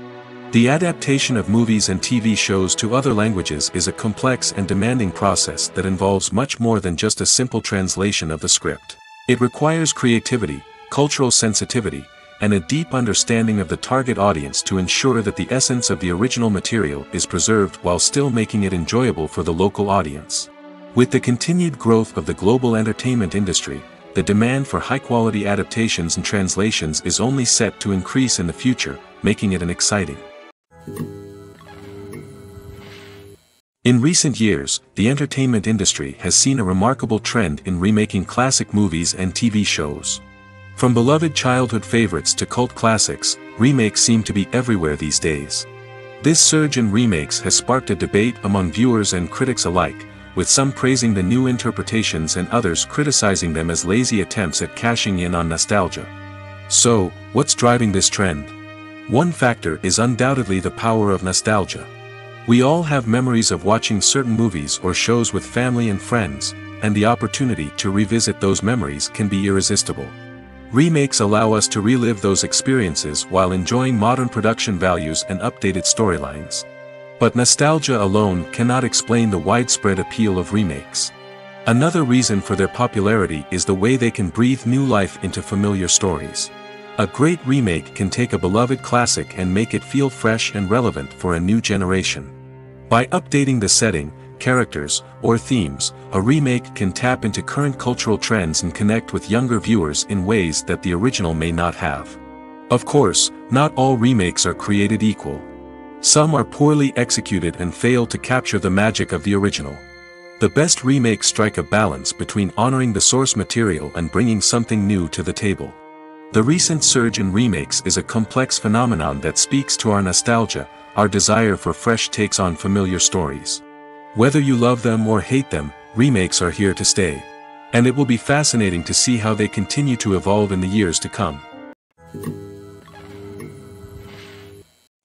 A: The adaptation of movies and TV shows to other languages is a complex and demanding process that involves much more than just a simple translation of the script. It requires creativity, cultural sensitivity, and a deep understanding of the target audience to ensure that the essence of the original material is preserved while still making it enjoyable for the local audience. With the continued growth of the global entertainment industry, the demand for high-quality adaptations and translations is only set to increase in the future, making it an exciting. In recent years, the entertainment industry has seen a remarkable trend in remaking classic movies and TV shows. From beloved childhood favorites to cult classics, remakes seem to be everywhere these days. This surge in remakes has sparked a debate among viewers and critics alike, with some praising the new interpretations and others criticizing them as lazy attempts at cashing in on nostalgia. So, what's driving this trend? One factor is undoubtedly the power of nostalgia. We all have memories of watching certain movies or shows with family and friends, and the opportunity to revisit those memories can be irresistible. Remakes allow us to relive those experiences while enjoying modern production values and updated storylines. But nostalgia alone cannot explain the widespread appeal of remakes. Another reason for their popularity is the way they can breathe new life into familiar stories. A great remake can take a beloved classic and make it feel fresh and relevant for a new generation. By updating the setting, characters, or themes, a remake can tap into current cultural trends and connect with younger viewers in ways that the original may not have. Of course, not all remakes are created equal. Some are poorly executed and fail to capture the magic of the original. The best remakes strike a balance between honoring the source material and bringing something new to the table. The recent surge in remakes is a complex phenomenon that speaks to our nostalgia, our desire for fresh takes on familiar stories. Whether you love them or hate them, remakes are here to stay. And it will be fascinating to see how they continue to evolve in the years to come.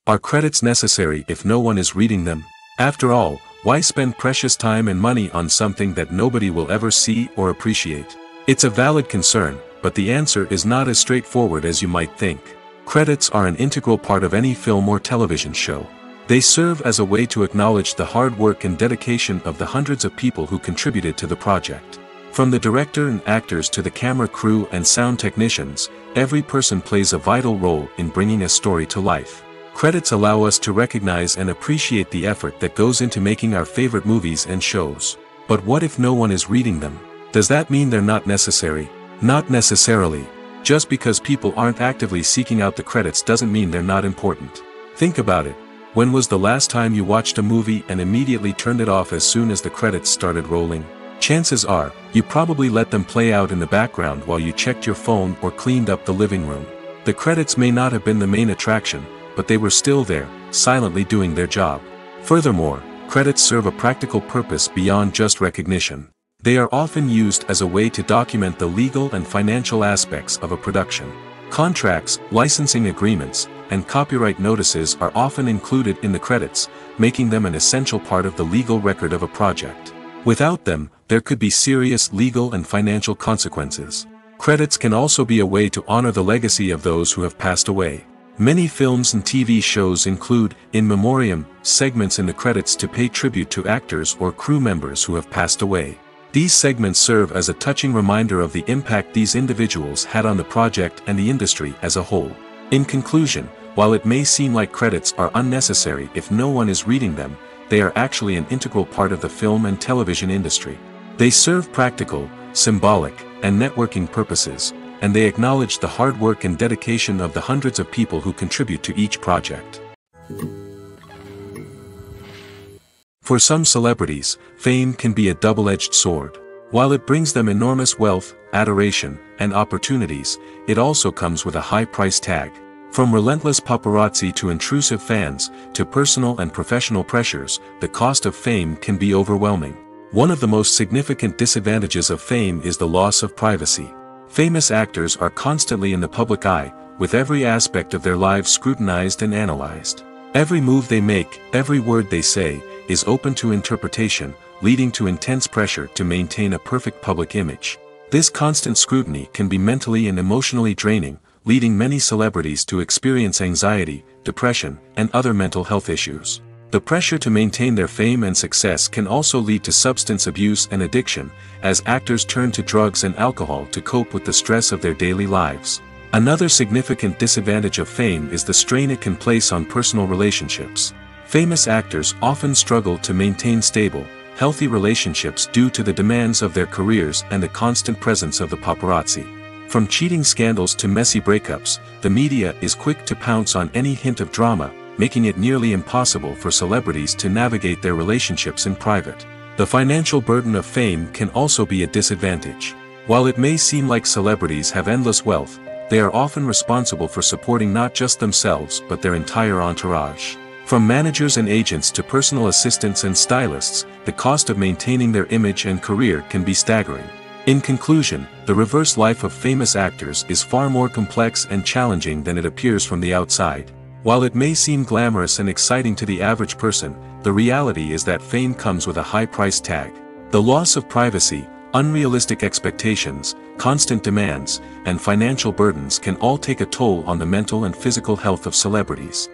A: Are credits necessary if no one is reading them? After all, why spend precious time and money on something that nobody will ever see or appreciate? It's a valid concern, but the answer is not as straightforward as you might think. Credits are an integral part of any film or television show. They serve as a way to acknowledge the hard work and dedication of the hundreds of people who contributed to the project. From the director and actors to the camera crew and sound technicians, every person plays a vital role in bringing a story to life. Credits allow us to recognize and appreciate the effort that goes into making our favorite movies and shows. But what if no one is reading them? Does that mean they're not necessary? Not necessarily. Just because people aren't actively seeking out the credits doesn't mean they're not important. Think about it. When was the last time you watched a movie and immediately turned it off as soon as the credits started rolling? Chances are, you probably let them play out in the background while you checked your phone or cleaned up the living room. The credits may not have been the main attraction, but they were still there, silently doing their job. Furthermore, credits serve a practical purpose beyond just recognition. They are often used as a way to document the legal and financial aspects of a production. Contracts, licensing agreements, and copyright notices are often included in the credits, making them an essential part of the legal record of a project. Without them, there could be serious legal and financial consequences. Credits can also be a way to honor the legacy of those who have passed away. Many films and TV shows include, in memoriam, segments in the credits to pay tribute to actors or crew members who have passed away. These segments serve as a touching reminder of the impact these individuals had on the project and the industry as a whole. In conclusion, while it may seem like credits are unnecessary if no one is reading them, they are actually an integral part of the film and television industry. They serve practical, symbolic, and networking purposes, and they acknowledge the hard work and dedication of the hundreds of people who contribute to each project. For some celebrities, fame can be a double-edged sword. While it brings them enormous wealth, adoration, and opportunities, it also comes with a high price tag. From relentless paparazzi to intrusive fans, to personal and professional pressures, the cost of fame can be overwhelming. One of the most significant disadvantages of fame is the loss of privacy. Famous actors are constantly in the public eye, with every aspect of their lives scrutinized and analyzed. Every move they make, every word they say, is open to interpretation, leading to intense pressure to maintain a perfect public image. This constant scrutiny can be mentally and emotionally draining, leading many celebrities to experience anxiety, depression, and other mental health issues. The pressure to maintain their fame and success can also lead to substance abuse and addiction, as actors turn to drugs and alcohol to cope with the stress of their daily lives. Another significant disadvantage of fame is the strain it can place on personal relationships. Famous actors often struggle to maintain stable, healthy relationships due to the demands of their careers and the constant presence of the paparazzi. From cheating scandals to messy breakups, the media is quick to pounce on any hint of drama, making it nearly impossible for celebrities to navigate their relationships in private. The financial burden of fame can also be a disadvantage. While it may seem like celebrities have endless wealth, they are often responsible for supporting not just themselves but their entire entourage. From managers and agents to personal assistants and stylists, the cost of maintaining their image and career can be staggering. In conclusion, the reverse life of famous actors is far more complex and challenging than it appears from the outside. While it may seem glamorous and exciting to the average person, the reality is that fame comes with a high price tag. The loss of privacy, unrealistic expectations, constant demands, and financial burdens can all take a toll on the mental and physical health of celebrities.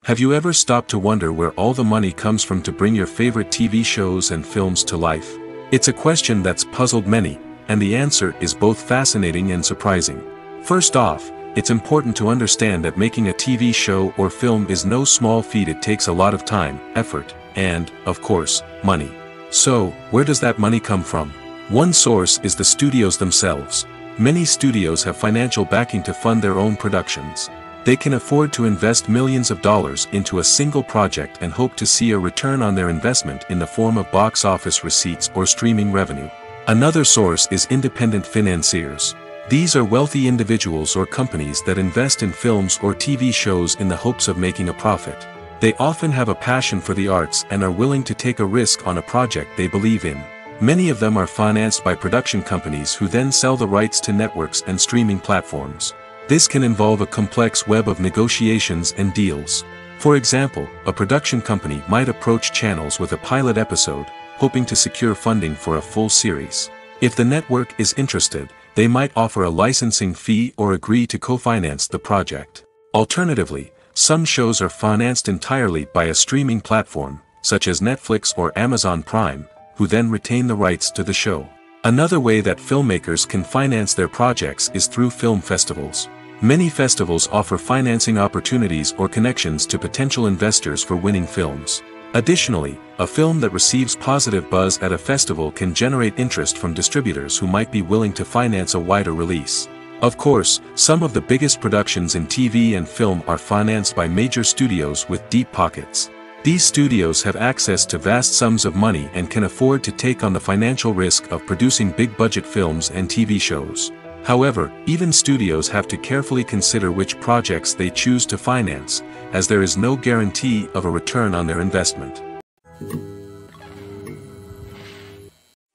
A: Have you ever stopped to wonder where all the money comes from to bring your favorite TV shows and films to life? It's a question that's puzzled many, and the answer is both fascinating and surprising. First off, it's important to understand that making a TV show or film is no small feat. It takes a lot of time, effort, and, of course, money. So, where does that money come from? One source is the studios themselves. Many studios have financial backing to fund their own productions. They can afford to invest millions of dollars into a single project and hope to see a return on their investment in the form of box office receipts or streaming revenue. Another source is independent financiers. These are wealthy individuals or companies that invest in films or TV shows in the hopes of making a profit. They often have a passion for the arts and are willing to take a risk on a project they believe in. Many of them are financed by production companies who then sell the rights to networks and streaming platforms. This can involve a complex web of negotiations and deals. For example, a production company might approach channels with a pilot episode, hoping to secure funding for a full series. If the network is interested, they might offer a licensing fee or agree to co-finance the project. Alternatively, some shows are financed entirely by a streaming platform, such as Netflix or Amazon Prime, who then retain the rights to the show. Another way that filmmakers can finance their projects is through film festivals. Many festivals offer financing opportunities or connections to potential investors for winning films. Additionally, a film that receives positive buzz at a festival can generate interest from distributors who might be willing to finance a wider release. Of course, some of the biggest productions in TV and film are financed by major studios with deep pockets. These studios have access to vast sums of money and can afford to take on the financial risk of producing big-budget films and TV shows. However, even studios have to carefully consider which projects they choose to finance, as there is no guarantee of a return on their investment.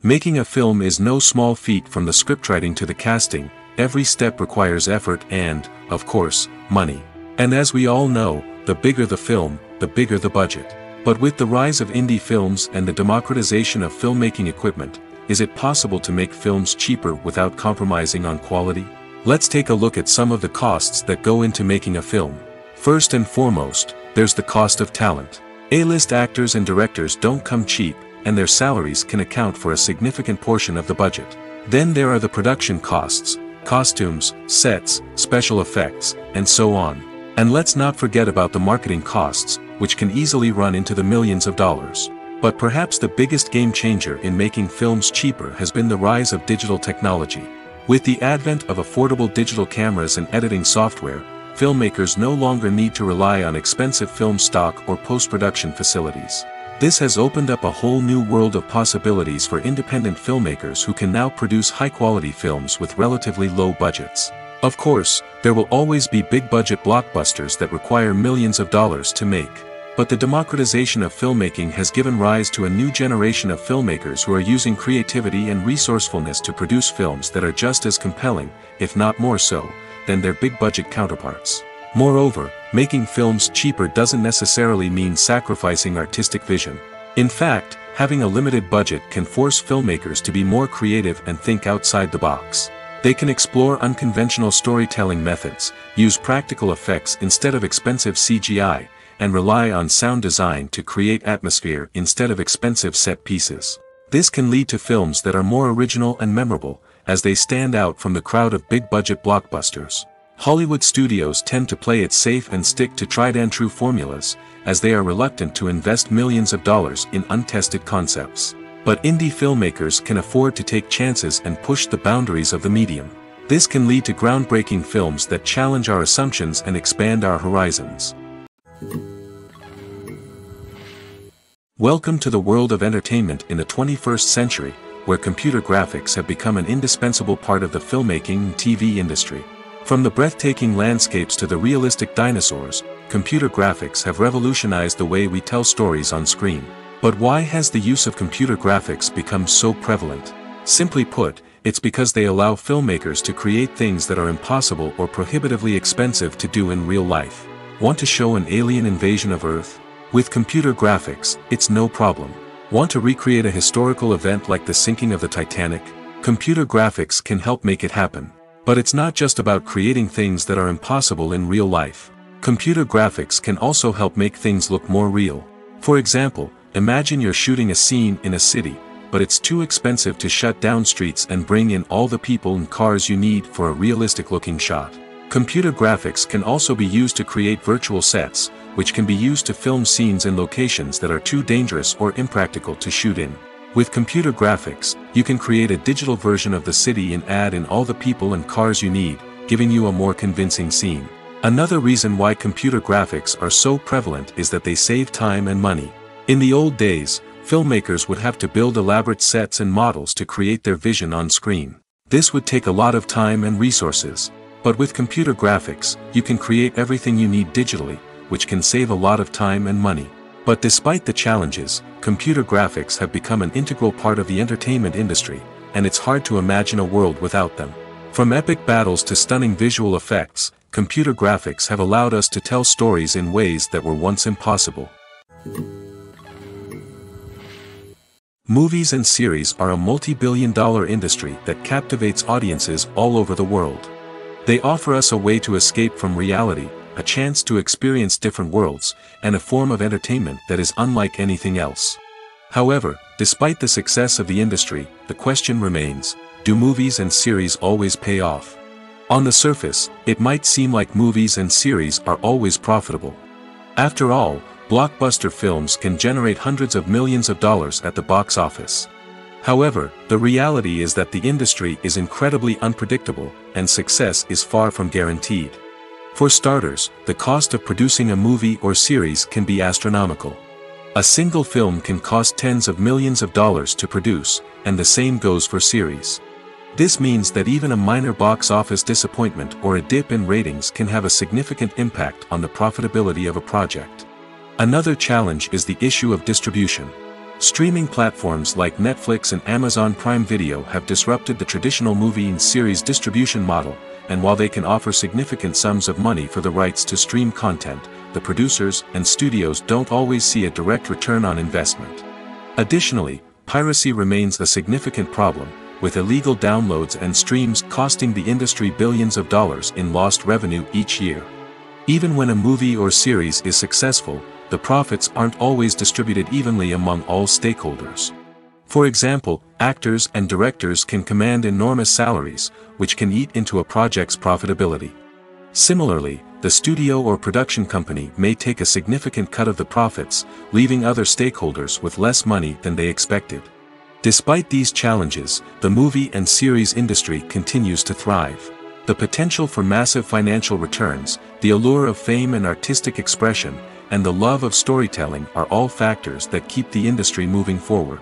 A: Making a film is no small feat. From the scriptwriting to the casting, every step requires effort and, of course, money. And as we all know, the bigger the film, the bigger the budget. But with the rise of indie films and the democratization of filmmaking equipment, is it possible to make films cheaper without compromising on quality? Let's take a look at some of the costs that go into making a film. First and foremost, there's the cost of talent. A-list actors and directors don't come cheap, and their salaries can account for a significant portion of the budget. Then there are the production costs, costumes, sets, special effects, and so on. And let's not forget about the marketing costs, which can easily run into the millions of dollars. But perhaps the biggest game changer in making films cheaper has been the rise of digital technology. With the advent of affordable digital cameras and editing software, filmmakers no longer need to rely on expensive film stock or post-production facilities. This has opened up a whole new world of possibilities for independent filmmakers who can now produce high-quality films with relatively low budgets. Of course, there will always be big-budget blockbusters that require millions of dollars to make. But the democratization of filmmaking has given rise to a new generation of filmmakers who are using creativity and resourcefulness to produce films that are just as compelling, if not more so, than their big-budget counterparts. Moreover, making films cheaper doesn't necessarily mean sacrificing artistic vision. In fact, having a limited budget can force filmmakers to be more creative and think outside the box. They can explore unconventional storytelling methods, use practical effects instead of expensive CGI, and rely on sound design to create atmosphere instead of expensive set pieces. This can lead to films that are more original and memorable, as they stand out from the crowd of big-budget blockbusters. Hollywood studios tend to play it safe and stick to tried-and-true formulas, as they are reluctant to invest millions of dollars in untested concepts. But indie filmmakers can afford to take chances and push the boundaries of the medium. This can lead to groundbreaking films that challenge our assumptions and expand our horizons. Welcome to the world of entertainment in the 21st century, where computer graphics have become an indispensable part of the filmmaking and TV industry. From the breathtaking landscapes to the realistic dinosaurs, computer graphics have revolutionized the way we tell stories on screen. But why has the use of computer graphics become so prevalent? Simply put, it's because they allow filmmakers to create things that are impossible or prohibitively expensive to do in real life. Want to show an alien invasion of Earth? With computer graphics, it's no problem. Want to recreate a historical event like the sinking of the Titanic? Computer graphics can help make it happen. But it's not just about creating things that are impossible in real life. Computer graphics can also help make things look more real. For example, imagine you're shooting a scene in a city, but it's too expensive to shut down streets and bring in all the people and cars you need for a realistic-looking shot. Computer graphics can also be used to create virtual sets, which can be used to film scenes in locations that are too dangerous or impractical to shoot in. With computer graphics, you can create a digital version of the city and add in all the people and cars you need, giving you a more convincing scene. Another reason why computer graphics are so prevalent is that they save time and money. In the old days, filmmakers would have to build elaborate sets and models to create their vision on screen. This would take a lot of time and resources. But with computer graphics, you can create everything you need digitally, which can save a lot of time and money. But despite the challenges, computer graphics have become an integral part of the entertainment industry, and it's hard to imagine a world without them. From epic battles to stunning visual effects, computer graphics have allowed us to tell stories in ways that were once impossible. Movies and series are a multi-billion-dollar industry that captivates audiences all over the world. They offer us a way to escape from reality, a chance to experience different worlds, and a form of entertainment that is unlike anything else. However, despite the success of the industry, the question remains, do movies and series always pay off? On the surface, it might seem like movies and series are always profitable. After all, blockbuster films can generate hundreds of millions of dollars at the box office. However, the reality is that the industry is incredibly unpredictable, and success is far from guaranteed. For starters, the cost of producing a movie or series can be astronomical. A single film can cost tens of millions of dollars to produce, and the same goes for series. This means that even a minor box office disappointment or a dip in ratings can have a significant impact on the profitability of a project. Another challenge is the issue of distribution. Streaming platforms like Netflix and Amazon Prime Video have disrupted the traditional movie and series distribution model, and while they can offer significant sums of money for the rights to stream content, the producers and studios don't always see a direct return on investment. Additionally, piracy remains a significant problem, with illegal downloads and streams costing the industry billions of dollars in lost revenue each year. Even when a movie or series is successful, the profits aren't always distributed evenly among all stakeholders. For example, actors and directors can command enormous salaries, which can eat into a project's profitability. Similarly, the studio or production company may take a significant cut of the profits, leaving other stakeholders with less money than they expected. Despite these challenges, the movie and series industry continues to thrive. The potential for massive financial returns, the allure of fame and artistic expression, and the love of storytelling are all factors that keep the industry moving forward.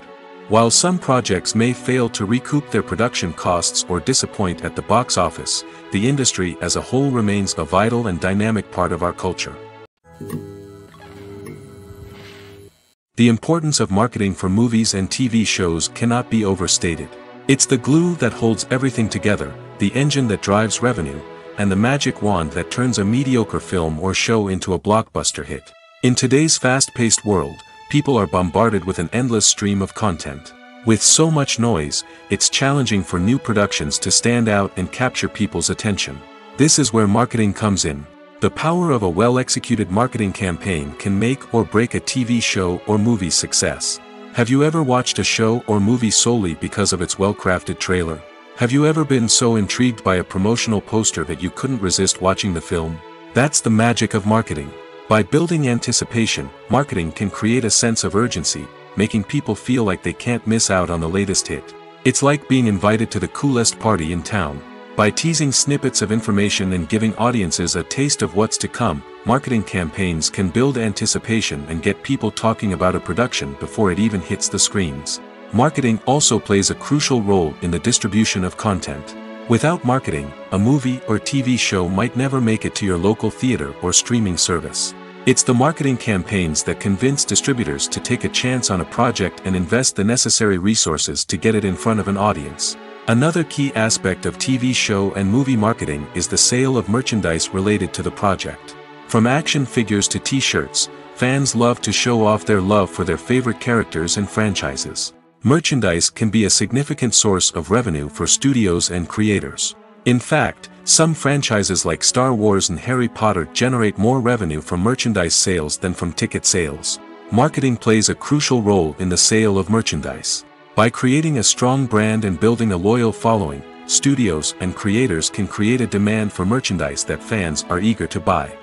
A: While some projects may fail to recoup their production costs or disappoint at the box office, the industry as a whole remains a vital and dynamic part of our culture. The importance of marketing for movies and TV shows cannot be overstated. It's the glue that holds everything together, the engine that drives revenue, and the magic wand that turns a mediocre film or show into a blockbuster hit. In today's fast-paced world, people are bombarded with an endless stream of content. With so much noise, it's challenging for new productions to stand out and capture people's attention. This is where marketing comes in. The power of a well-executed marketing campaign can make or break a TV show or movie's success. Have you ever watched a show or movie solely because of its well-crafted trailer? Have you ever been so intrigued by a promotional poster that you couldn't resist watching the film? That's the magic of marketing. By building anticipation, marketing can create a sense of urgency, making people feel like they can't miss out on the latest hit. It's like being invited to the coolest party in town. By teasing snippets of information and giving audiences a taste of what's to come, marketing campaigns can build anticipation and get people talking about a production before it even hits the screens. Marketing also plays a crucial role in the distribution of content. Without marketing, a movie or TV show might never make it to your local theater or streaming service. It's the marketing campaigns that convince distributors to take a chance on a project and invest the necessary resources to get it in front of an audience. Another key aspect of TV show and movie marketing is the sale of merchandise related to the project. From action figures to t-shirts, fans love to show off their love for their favorite characters and franchises. Merchandise can be a significant source of revenue for studios and creators. In fact, some franchises like Star Wars and Harry Potter generate more revenue from merchandise sales than from ticket sales. Marketing plays a crucial role in the sale of merchandise. By creating a strong brand and building a loyal following, studios and creators can create a demand for merchandise that fans are eager to buy.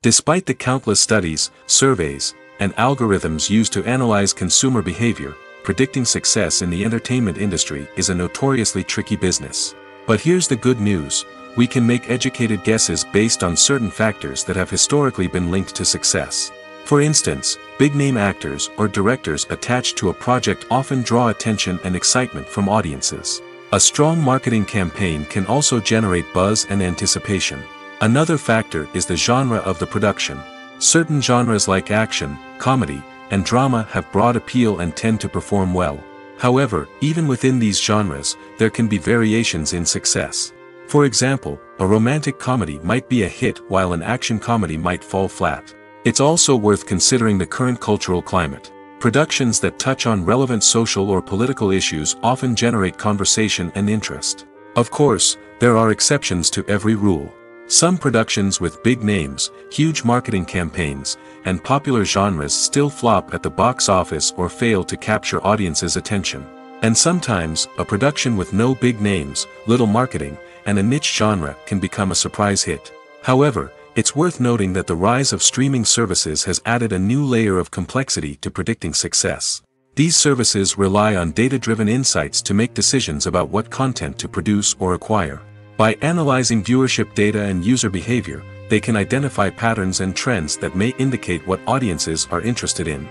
A: Despite the countless studies, surveys, and algorithms used to analyze consumer behavior, predicting success in the entertainment industry is a notoriously tricky business. But here's the good news: we can make educated guesses based on certain factors that have historically been linked to success. For instance, big-name actors or directors attached to a project often draw attention and excitement from audiences. A strong marketing campaign can also generate buzz and anticipation. Another factor is the genre of the production. Certain genres like action, comedy, and drama have broad appeal and tend to perform well. However, even within these genres, there can be variations in success. For example, a romantic comedy might be a hit while an action comedy might fall flat. It's also worth considering the current cultural climate. Productions that touch on relevant social or political issues often generate conversation and interest. Of course, there are exceptions to every rule. Some productions with big names, huge marketing campaigns, and popular genres still flop at the box office or fail to capture audiences' attention. And sometimes, a production with no big names, little marketing, and a niche genre can become a surprise hit. However, it's worth noting that the rise of streaming services has added a new layer of complexity to predicting success. These services rely on data-driven insights to make decisions about what content to produce or acquire. By analyzing viewership data and user behavior, they can identify patterns and trends that may indicate what audiences are interested in.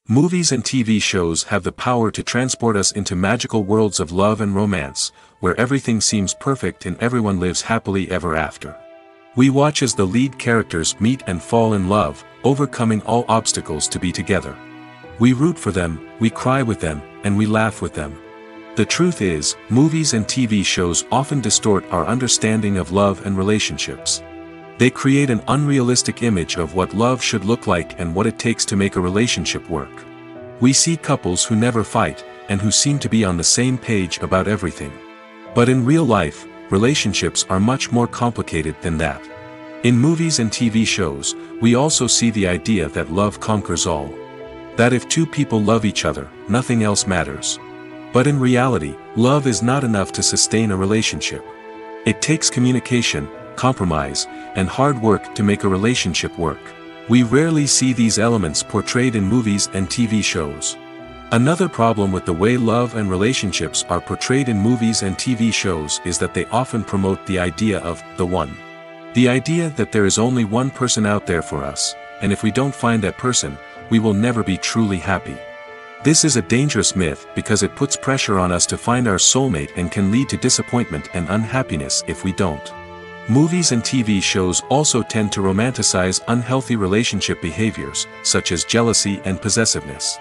A: Movies and TV shows have the power to transport us into magical worlds of love and romance, where everything seems perfect and everyone lives happily ever after. We watch as the lead characters meet and fall in love, overcoming all obstacles to be together. We root for them, we cry with them, and we laugh with them. The truth is, movies and TV shows often distort our understanding of love and relationships. They create an unrealistic image of what love should look like and what it takes to make a relationship work. We see couples who never fight, and who seem to be on the same page about everything. But in real life, relationships are much more complicated than that. In movies and TV shows, we also see the idea that love conquers all. That if two people love each other, nothing else matters. But in reality, love is not enough to sustain a relationship. It takes communication, compromise, and hard work to make a relationship work. We rarely see these elements portrayed in movies and TV shows. Another problem with the way love and relationships are portrayed in movies and TV shows is that they often promote the idea of the one. The idea that there is only one person out there for us, and if we don't find that person, we will never be truly happy. This is a dangerous myth because it puts pressure on us to find our soulmate and can lead to disappointment and unhappiness if we don't. Movies and TV shows also tend to romanticize unhealthy relationship behaviors, such as jealousy and possessiveness.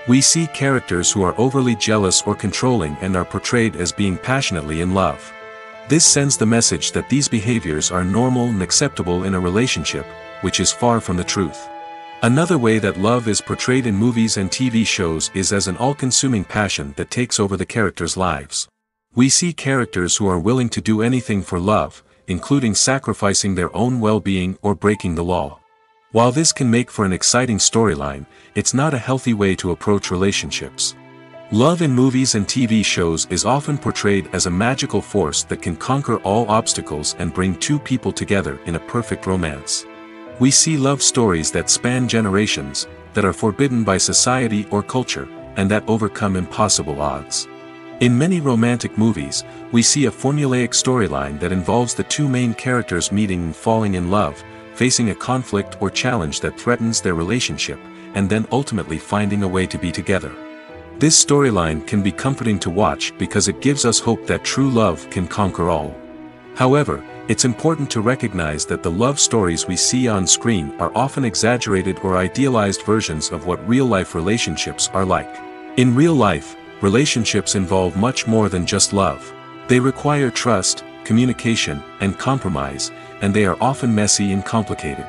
A: We see characters who are overly jealous or controlling and are portrayed as being passionately in love. This sends the message that these behaviors are normal and acceptable in a relationship, which is far from the truth. Another way that love is portrayed in movies and TV shows is as an all-consuming passion that takes over the characters' lives. We see characters who are willing to do anything for love, including sacrificing their own well-being or breaking the law. While this can make for an exciting storyline, it's not a healthy way to approach relationships. Love in movies and TV shows is often portrayed as a magical force that can conquer all obstacles and bring two people together in a perfect romance. We see love stories that span generations, that are forbidden by society or culture, and that overcome impossible odds. In many romantic movies, we see a formulaic storyline that involves the two main characters meeting and falling in love, facing a conflict or challenge that threatens their relationship, and then ultimately finding a way to be together. This storyline can be comforting to watch because it gives us hope that true love can conquer all. However, it's important to recognize that the love stories we see on screen are often exaggerated or idealized versions of what real-life relationships are like. In real life, relationships involve much more than just love. They require trust, communication, and compromise, and they are often messy and complicated.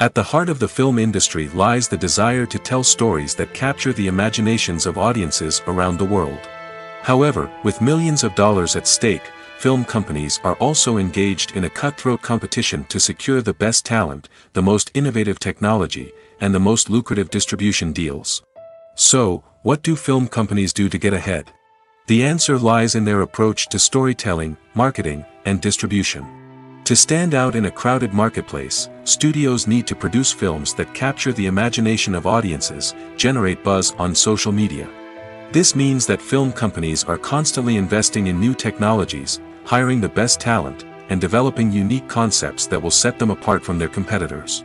A: At the heart of the film industry lies the desire to tell stories that capture the imaginations of audiences around the world. However, with millions of dollars at stake, film companies are also engaged in a cutthroat competition to secure the best talent, the most innovative technology, and the most lucrative distribution deals. So, what do film companies do to get ahead? The answer lies in their approach to storytelling, marketing, and distribution. To stand out in a crowded marketplace, studios need to produce films that capture the imagination of audiences, generate buzz on social media. This means that film companies are constantly investing in new technologies, hiring the best talent, and developing unique concepts that will set them apart from their competitors.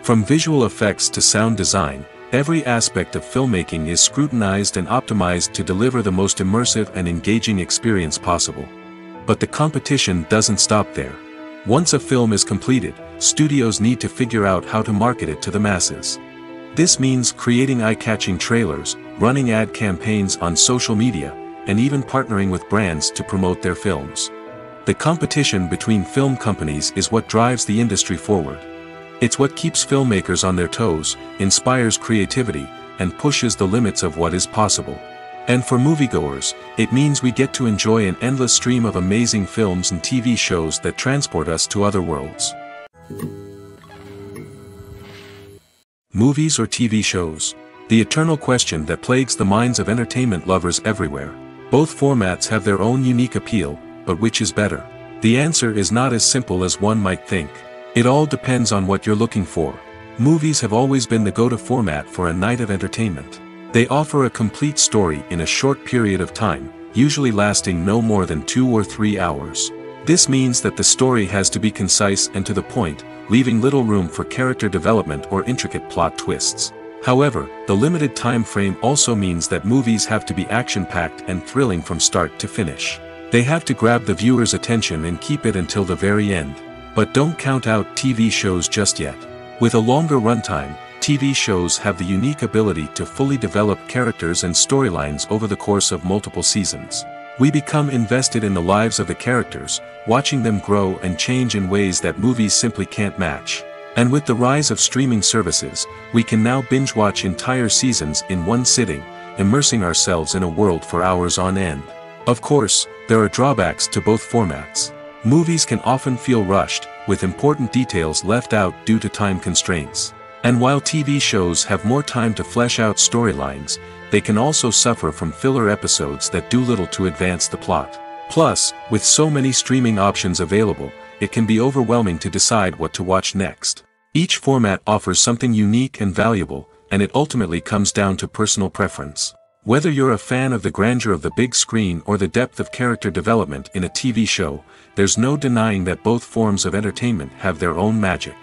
A: From visual effects to sound design, every aspect of filmmaking is scrutinized and optimized to deliver the most immersive and engaging experience possible. But the competition doesn't stop there. Once a film is completed, studios need to figure out how to market it to the masses. This means creating eye-catching trailers, running ad campaigns on social media, and even partnering with brands to promote their films. The competition between film companies is what drives the industry forward. It's what keeps filmmakers on their toes, inspires creativity, and pushes the limits of what is possible. And for moviegoers, it means we get to enjoy an endless stream of amazing films and TV shows that transport us to other worlds. Movies or TV shows? The eternal question that plagues the minds of entertainment lovers everywhere. Both formats have their own unique appeal, but which is better? The answer is not as simple as one might think. It all depends on what you're looking for. Movies have always been the go-to format for a night of entertainment. They offer a complete story in a short period of time, usually lasting no more than 2 or 3 hours. This means that the story has to be concise and to the point, leaving little room for character development or intricate plot twists. However, the limited time frame also means that movies have to be action-packed and thrilling from start to finish. They have to grab the viewer's attention and keep it until the very end. But don't count out TV shows just yet. With a longer runtime, TV shows have the unique ability to fully develop characters and storylines over the course of multiple seasons. We become invested in the lives of the characters, watching them grow and change in ways that movies simply can't match. And with the rise of streaming services, we can now binge-watch entire seasons in one sitting, immersing ourselves in a world for hours on end. Of course, there are drawbacks to both formats. Movies can often feel rushed, with important details left out due to time constraints. And while TV shows have more time to flesh out storylines, they can also suffer from filler episodes that do little to advance the plot. Plus, with so many streaming options available, it can be overwhelming to decide what to watch next. Each format offers something unique and valuable, and it ultimately comes down to personal preference. Whether you're a fan of the grandeur of the big screen or the depth of character development in a TV show, there's no denying that both forms of entertainment have their own magic.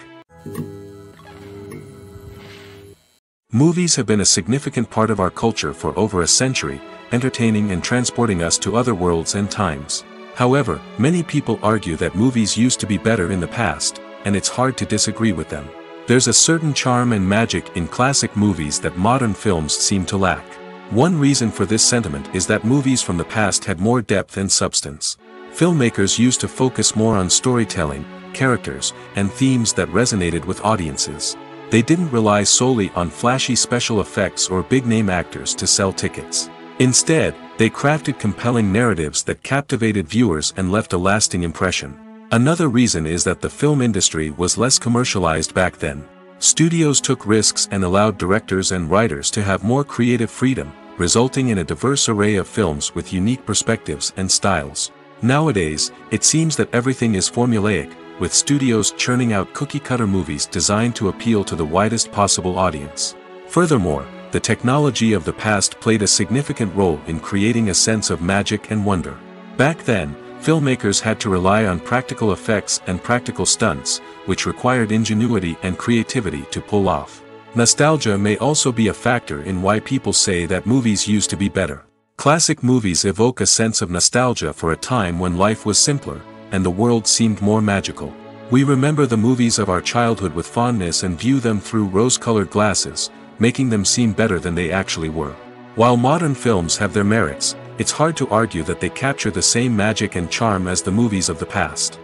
A: Movies have been a significant part of our culture for over a century, entertaining and transporting us to other worlds and times. However, many people argue that movies used to be better in the past, and it's hard to disagree with them. There's a certain charm and magic in classic movies that modern films seem to lack. One reason for this sentiment is that movies from the past had more depth and substance. Filmmakers used to focus more on storytelling, characters, and themes that resonated with audiences. They didn't rely solely on flashy special effects or big-name actors to sell tickets. Instead, they crafted compelling narratives that captivated viewers and left a lasting impression. Another reason is that the film industry was less commercialized back then. Studios took risks and allowed directors and writers to have more creative freedom, resulting in a diverse array of films with unique perspectives and styles. Nowadays, it seems that everything is formulaic, with studios churning out cookie-cutter movies designed to appeal to the widest possible audience. Furthermore, the technology of the past played a significant role in creating a sense of magic and wonder. Back then, filmmakers had to rely on practical effects and practical stunts, which required ingenuity and creativity to pull off. Nostalgia may also be a factor in why people say that movies used to be better. Classic movies evoke a sense of nostalgia for a time when life was simpler, and the world seemed more magical. We remember the movies of our childhood with fondness and view them through rose-colored glasses, making them seem better than they actually were. While modern films have their merits, it's hard to argue that they capture the same magic and charm as the movies of the past.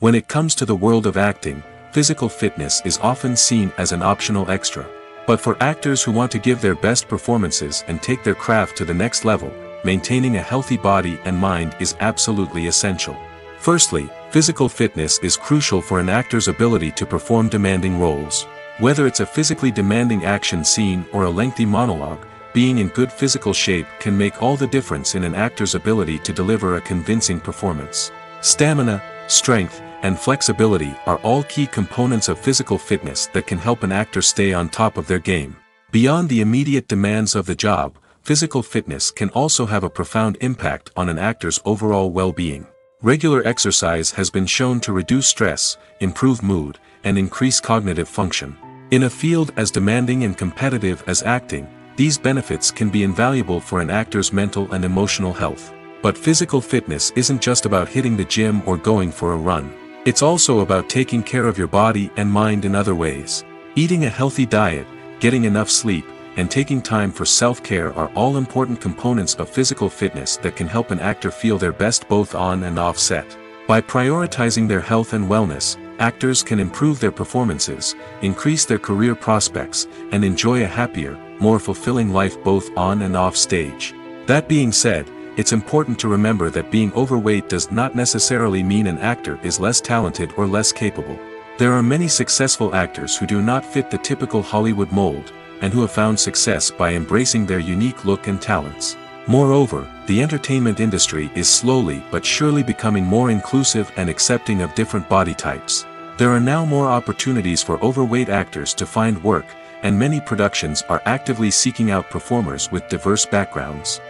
A: When it comes to the world of acting, physical fitness is often seen as an optional extra. But for actors who want to give their best performances and take their craft to the next level, maintaining a healthy body and mind is absolutely essential. Firstly, physical fitness is crucial for an actor's ability to perform demanding roles. Whether it's a physically demanding action scene or a lengthy monologue, being in good physical shape can make all the difference in an actor's ability to deliver a convincing performance. Stamina, strength, and flexibility are all key components of physical fitness that can help an actor stay on top of their game. Beyond the immediate demands of the job, physical fitness can also have a profound impact on an actor's overall well-being. Regular exercise has been shown to reduce stress, improve mood, and increase cognitive function. In a field as demanding and competitive as acting, these benefits can be invaluable for an actor's mental and emotional health. But physical fitness isn't just about hitting the gym or going for a run. It's also about taking care of your body and mind in other ways. Eating a healthy diet, getting enough sleep, and taking time for self-care are all important components of physical fitness that can help an actor feel their best both on and off set. By prioritizing their health and wellness, actors can improve their performances, increase their career prospects, and enjoy a happier, more fulfilling life both on and off stage. That being said, it's important to remember that being overweight does not necessarily mean an actor is less talented or less capable. There are many successful actors who do not fit the typical Hollywood mold, and who have found success by embracing their unique look and talents. Moreover, the entertainment industry is slowly but surely becoming more inclusive and accepting of different body types. There are now more opportunities for overweight actors to find work, and many productions are actively seeking out performers with diverse backgrounds.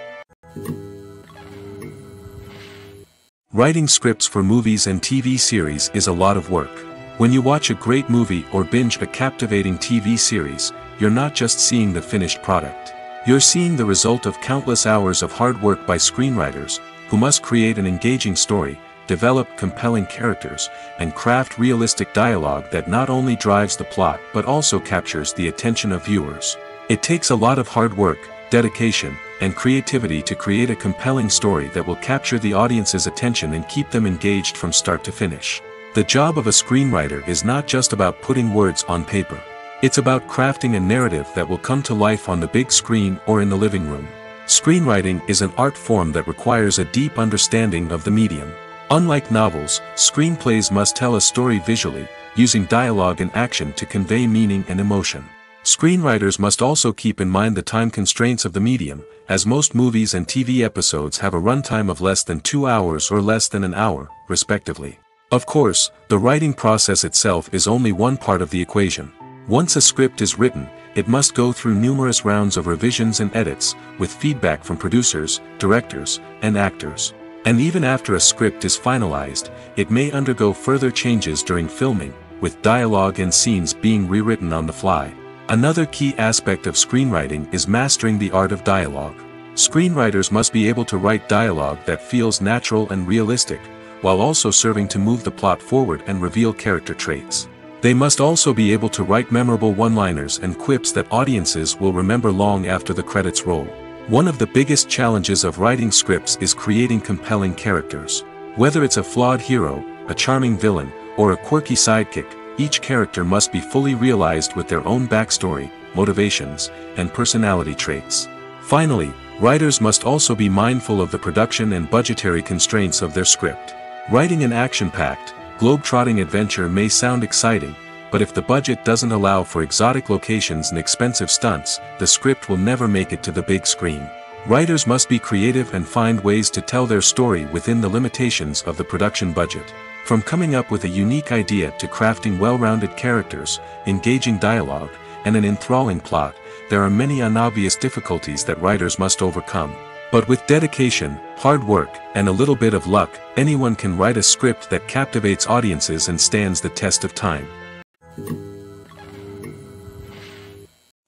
A: Writing scripts for movies and TV series is a lot of work. When you watch a great movie or binge a captivating TV series, you're not just seeing the finished product. You're seeing the result of countless hours of hard work by screenwriters, who must create an engaging story, develop compelling characters, and craft realistic dialogue that not only drives the plot but also captures the attention of viewers. It takes a lot of hard work, dedication, and creativity to create a compelling story that will capture the audience's attention and keep them engaged from start to finish. The job of a screenwriter is not just about putting words on paper. It's about crafting a narrative that will come to life on the big screen or in the living room. Screenwriting is an art form that requires a deep understanding of the medium. Unlike novels, screenplays must tell a story visually, using dialogue and action to convey meaning and emotion. Screenwriters must also keep in mind the time constraints of the medium, as most movies and TV episodes have a runtime of less than 2 hours or less than an hour, respectively. Of course, the writing process itself is only one part of the equation. Once a script is written, it must go through numerous rounds of revisions and edits, with feedback from producers, directors, and actors. And even after a script is finalized, it may undergo further changes during filming, with dialogue and scenes being rewritten on the fly. Another key aspect of screenwriting is mastering the art of dialogue. Screenwriters must be able to write dialogue that feels natural and realistic, while also serving to move the plot forward and reveal character traits. They must also be able to write memorable one-liners and quips that audiences will remember long after the credits roll. One of the biggest challenges of writing scripts is creating compelling characters. Whether it's a flawed hero, a charming villain, or a quirky sidekick, each character must be fully realized with their own backstory, motivations, and personality traits. Finally, writers must also be mindful of the production and budgetary constraints of their script. Writing an action-packed, globe-trotting adventure may sound exciting, but if the budget doesn't allow for exotic locations and expensive stunts, the script will never make it to the big screen. Writers must be creative and find ways to tell their story within the limitations of the production budget. From coming up with a unique idea to crafting well-rounded characters, engaging dialogue, and an enthralling plot, there are many unobvious difficulties that writers must overcome. But with dedication, hard work, and a little bit of luck, anyone can write a script that captivates audiences and stands the test of time.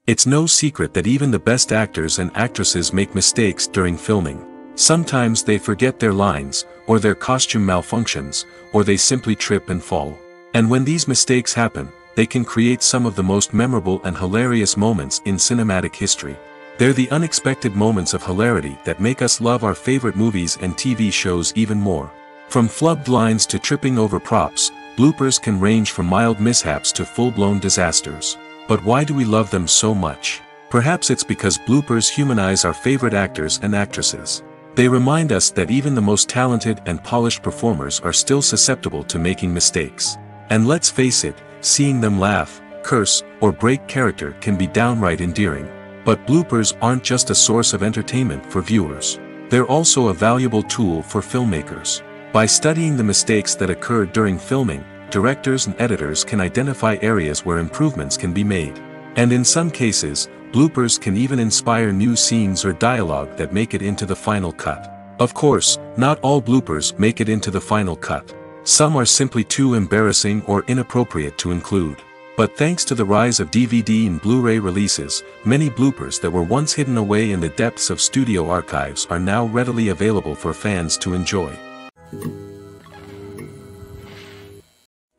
A: It's no secret that even the best actors and actresses make mistakes during filming. Sometimes they forget their lines, or their costume malfunctions, or they simply trip and fall. And when these mistakes happen, they can create some of the most memorable and hilarious moments in cinematic history. They're the unexpected moments of hilarity that make us love our favorite movies and TV shows even more. From flubbed lines to tripping over props, bloopers can range from mild mishaps to full-blown disasters. But why do we love them so much? Perhaps it's because bloopers humanize our favorite actors and actresses. They remind us that even the most talented and polished performers are still susceptible to making mistakes. And let's face it, seeing them laugh, curse, or break character can be downright endearing. But bloopers aren't just a source of entertainment for viewers. They're also a valuable tool for filmmakers. By studying the mistakes that occurred during filming, directors and editors can identify areas where improvements can be made. And in some cases, bloopers can even inspire new scenes or dialogue that make it into the final cut. Of course, not all bloopers make it into the final cut. Some are simply too embarrassing or inappropriate to include. But thanks to the rise of DVD and Blu-ray releases, many bloopers that were once hidden away in the depths of studio archives are now readily available for fans to enjoy.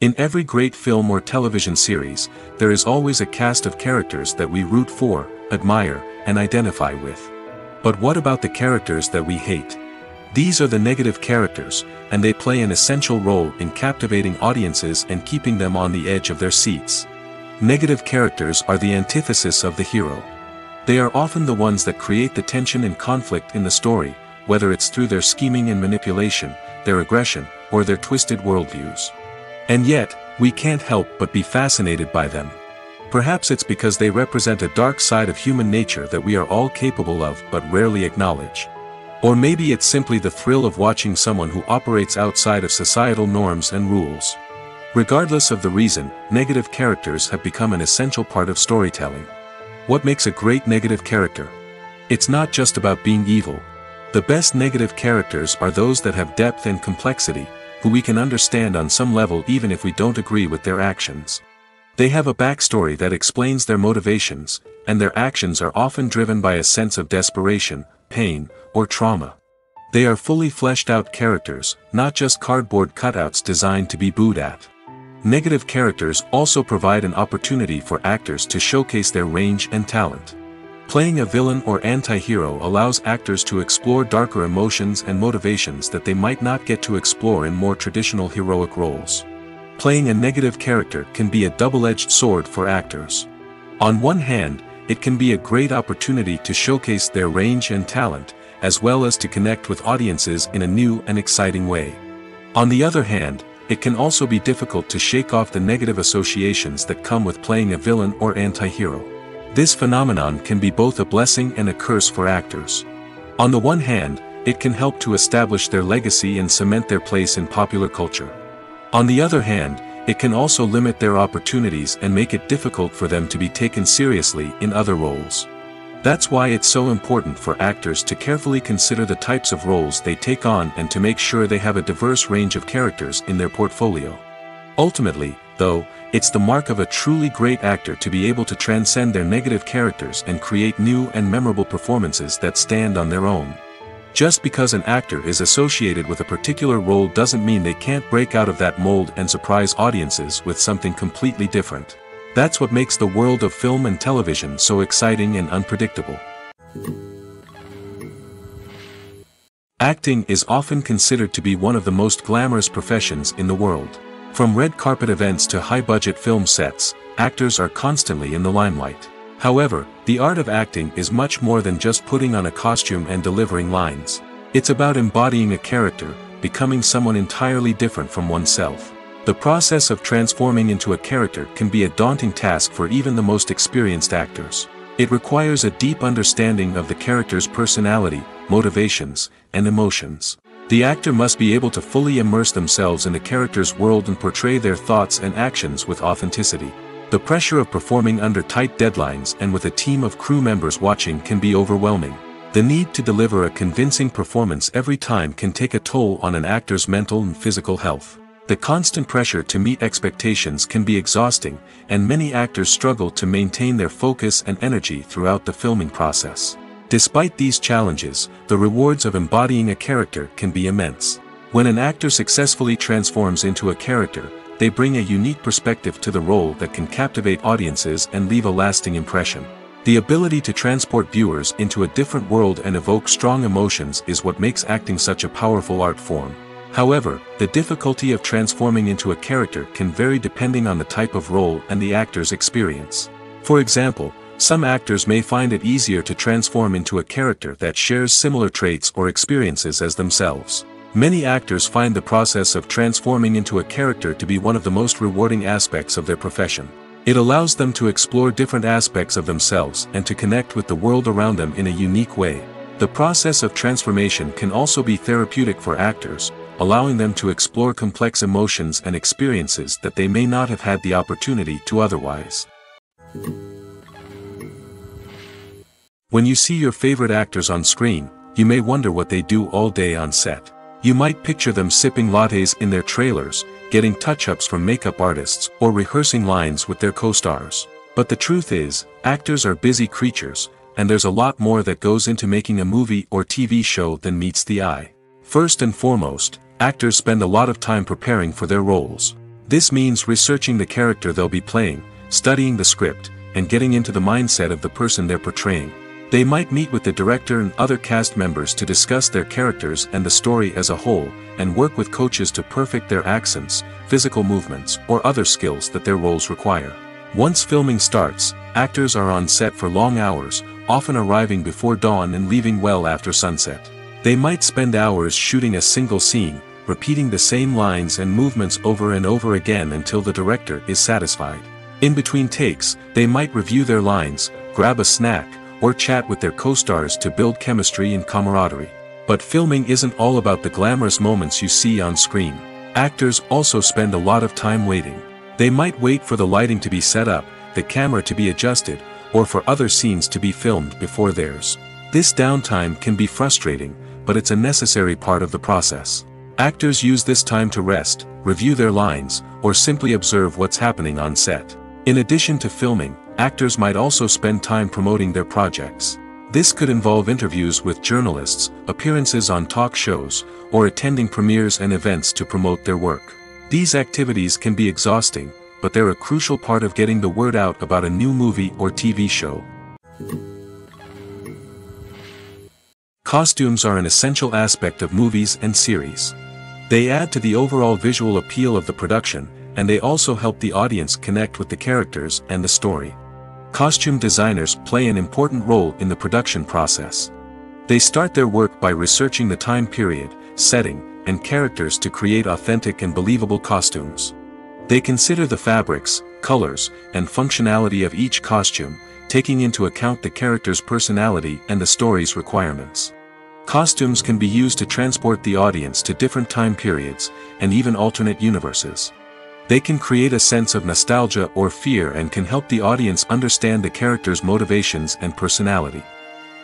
A: In every great film or television series, there is always a cast of characters that we root for, admire, and identify with. But what about the characters that we hate? These are the negative characters, and they play an essential role in captivating audiences and keeping them on the edge of their seats. Negative characters are the antithesis of the hero. They are often the ones that create the tension and conflict in the story, whether it's through their scheming and manipulation, their aggression, or their twisted worldviews. And yet, we can't help but be fascinated by them. Perhaps it's because they represent a dark side of human nature that we are all capable of but rarely acknowledge. Or maybe it's simply the thrill of watching someone who operates outside of societal norms and rules. Regardless of the reason, negative characters have become an essential part of storytelling. What makes a great negative character? It's not just about being evil. The best negative characters are those that have depth and complexity, who we can understand on some level even if we don't agree with their actions. They have a backstory that explains their motivations, and their actions are often driven by a sense of desperation, pain, or trauma. They are fully fleshed out characters, not just cardboard cutouts designed to be booed at. Negative characters also provide an opportunity for actors to showcase their range and talent. Playing a villain or anti-hero allows actors to explore darker emotions and motivations that they might not get to explore in more traditional heroic roles. Playing a negative character can be a double-edged sword for actors. On one hand, it can be a great opportunity to showcase their range and talent, as well as to connect with audiences in a new and exciting way. On the other hand, it can also be difficult to shake off the negative associations that come with playing a villain or anti-hero. This phenomenon can be both a blessing and a curse for actors. On the one hand, it can help to establish their legacy and cement their place in popular culture. On the other hand, it can also limit their opportunities and make it difficult for them to be taken seriously in other roles. That's why it's so important for actors to carefully consider the types of roles they take on and to make sure they have a diverse range of characters in their portfolio. Ultimately, though, it's the mark of a truly great actor to be able to transcend their negative characters and create new and memorable performances that stand on their own. Just because an actor is associated with a particular role doesn't mean they can't break out of that mold and surprise audiences with something completely different. That's what makes the world of film and television so exciting and unpredictable. Acting is often considered to be one of the most glamorous professions in the world. From red carpet events to high-budget film sets, actors are constantly in the limelight. However, the art of acting is much more than just putting on a costume and delivering lines. It's about embodying a character, becoming someone entirely different from oneself. The process of transforming into a character can be a daunting task for even the most experienced actors. It requires a deep understanding of the character's personality, motivations, and emotions. The actor must be able to fully immerse themselves in the character's world and portray their thoughts and actions with authenticity. The pressure of performing under tight deadlines and with a team of crew members watching can be overwhelming. The need to deliver a convincing performance every time can take a toll on an actor's mental and physical health. The constant pressure to meet expectations can be exhausting, and many actors struggle to maintain their focus and energy throughout the filming process. Despite these challenges, the rewards of embodying a character can be immense. When an actor successfully transforms into a character, they bring a unique perspective to the role that can captivate audiences and leave a lasting impression. The ability to transport viewers into a different world and evoke strong emotions is what makes acting such a powerful art form. However, the difficulty of transforming into a character can vary depending on the type of role and the actor's experience. For example, some actors may find it easier to transform into a character that shares similar traits or experiences as themselves. Many actors find the process of transforming into a character to be one of the most rewarding aspects of their profession. It allows them to explore different aspects of themselves and to connect with the world around them in a unique way. The process of transformation can also be therapeutic for actors, allowing them to explore complex emotions and experiences that they may not have had the opportunity to otherwise. When you see your favorite actors on screen, you may wonder what they do all day on set. You might picture them sipping lattes in their trailers, getting touch-ups from makeup artists, or rehearsing lines with their co-stars. But the truth is, actors are busy creatures, and there's a lot more that goes into making a movie or TV show than meets the eye. First and foremost, actors spend a lot of time preparing for their roles. This means researching the character they'll be playing, studying the script, and getting into the mindset of the person they're portraying. They might meet with the director and other cast members to discuss their characters and the story as a whole, and work with coaches to perfect their accents, physical movements, or other skills that their roles require. Once filming starts, actors are on set for long hours, often arriving before dawn and leaving well after sunset. They might spend hours shooting a single scene, repeating the same lines and movements over and over again until the director is satisfied. In between takes, they might review their lines, grab a snack, or chat with their co-stars to build chemistry and camaraderie. But filming isn't all about the glamorous moments you see on screen. Actors also spend a lot of time waiting. They might wait for the lighting to be set up, the camera to be adjusted, or for other scenes to be filmed before theirs. This downtime can be frustrating, but it's a necessary part of the process. Actors use this time to rest, review their lines, or simply observe what's happening on set. In addition to filming, actors might also spend time promoting their projects. This could involve interviews with journalists, appearances on talk shows, or attending premieres and events to promote their work. These activities can be exhausting, but they're a crucial part of getting the word out about a new movie or TV show. Costumes are an essential aspect of movies and series. They add to the overall visual appeal of the production, and they also help the audience connect with the characters and the story. Costume designers play an important role in the production process. They start their work by researching the time period, setting, and characters to create authentic and believable costumes. They consider the fabrics, colors, and functionality of each costume, taking into account the character's personality and the story's requirements. Costumes can be used to transport the audience to different time periods, and even alternate universes. They can create a sense of nostalgia or fear and can help the audience understand the character's motivations and personality.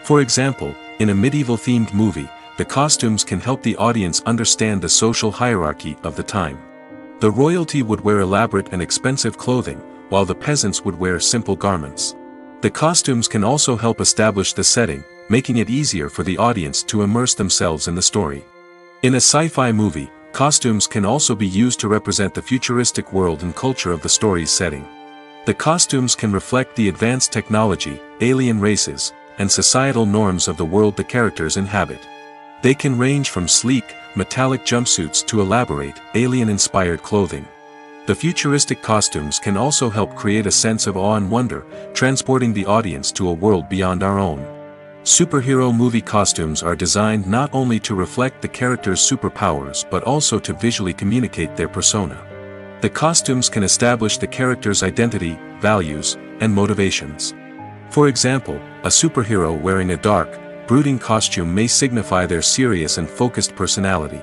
A: For example, in a medieval-themed movie, the costumes can help the audience understand the social hierarchy of the time. The royalty would wear elaborate and expensive clothing, while the peasants would wear simple garments. The costumes can also help establish the setting, making it easier for the audience to immerse themselves in the story. In a sci-fi movie, costumes can also be used to represent the futuristic world and culture of the story's setting. The costumes can reflect the advanced technology, alien races, and societal norms of the world the characters inhabit. They can range from sleek, metallic jumpsuits to elaborate, alien-inspired clothing. The futuristic costumes can also help create a sense of awe and wonder, transporting the audience to a world beyond our own. Superhero movie costumes are designed not only to reflect the character's superpowers but also to visually communicate their persona. The costumes can establish the character's identity, values, and motivations. For example, a superhero wearing a dark, brooding costume may signify their serious and focused personality.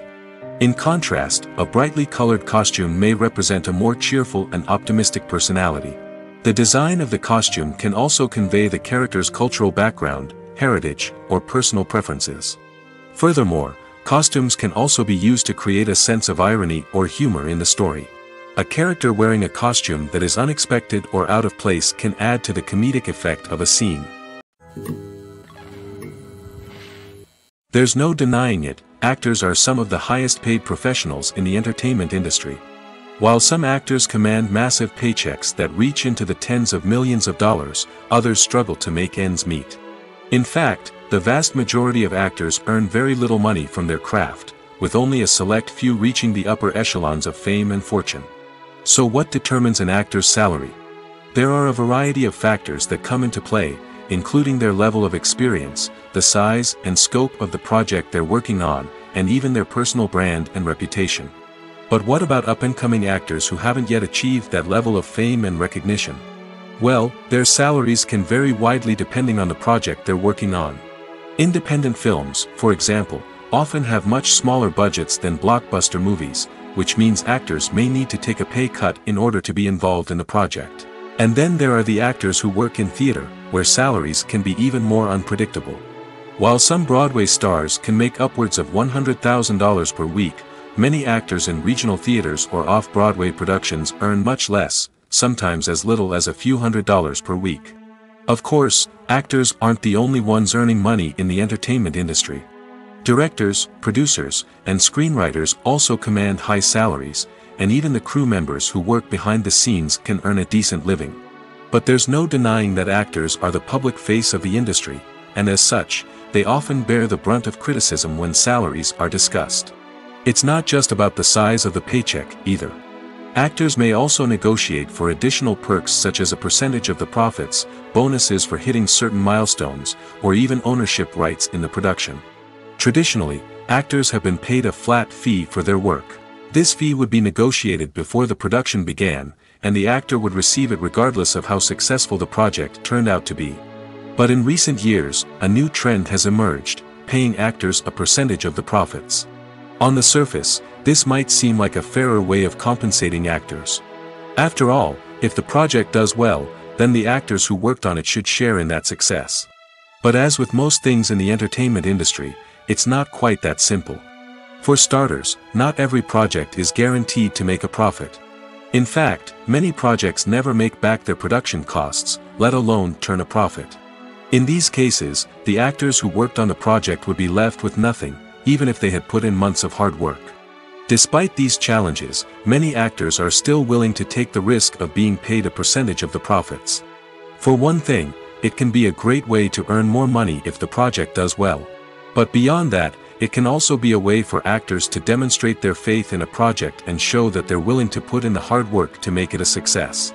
A: In contrast, a brightly colored costume may represent a more cheerful and optimistic personality. The design of the costume can also convey the character's cultural background, heritage, or personal preferences. Furthermore, costumes can also be used to create a sense of irony or humor in the story. A character wearing a costume that is unexpected or out of place can add to the comedic effect of a scene. There's no denying it, actors are some of the highest paid professionals in the entertainment industry. While some actors command massive paychecks that reach into the tens of millions of dollars, others struggle to make ends meet. In fact, the vast majority of actors earn very little money from their craft, with only a select few reaching the upper echelons of fame and fortune. So what determines an actor's salary? There are a variety of factors that come into play, including their level of experience, the size and scope of the project they're working on, and even their personal brand and reputation. But what about up-and-coming actors who haven't yet achieved that level of fame and recognition? Well, their salaries can vary widely depending on the project they're working on. Independent films, for example, often have much smaller budgets than blockbuster movies, which means actors may need to take a pay cut in order to be involved in the project. And then there are the actors who work in theater, where salaries can be even more unpredictable. While some Broadway stars can make upwards of $100,000 per week, many actors in regional theaters or off-Broadway productions earn much less, sometimes as little as a few $100s per week. Of course, actors aren't the only ones earning money in the entertainment industry. Directors, producers, and screenwriters also command high salaries, and even the crew members who work behind the scenes can earn a decent living. But there's no denying that actors are the public face of the industry, and as such, they often bear the brunt of criticism when salaries are discussed. It's not just about the size of the paycheck, either. Actors may also negotiate for additional perks such as a percentage of the profits, bonuses for hitting certain milestones, or even ownership rights in the production. Traditionally, actors have been paid a flat fee for their work. This fee would be negotiated before the production began, and the actor would receive it regardless of how successful the project turned out to be. But in recent years, a new trend has emerged, paying actors a percentage of the profits. On the surface, this might seem like a fairer way of compensating actors. After all, if the project does well, then the actors who worked on it should share in that success. But as with most things in the entertainment industry, it's not quite that simple. For starters, not every project is guaranteed to make a profit. In fact, many projects never make back their production costs, let alone turn a profit. In these cases, the actors who worked on the project would be left with nothing, even if they had put in months of hard work. Despite these challenges, many actors are still willing to take the risk of being paid a percentage of the profits. For one thing, it can be a great way to earn more money if the project does well. But beyond that, it can also be a way for actors to demonstrate their faith in a project and show that they're willing to put in the hard work to make it a success.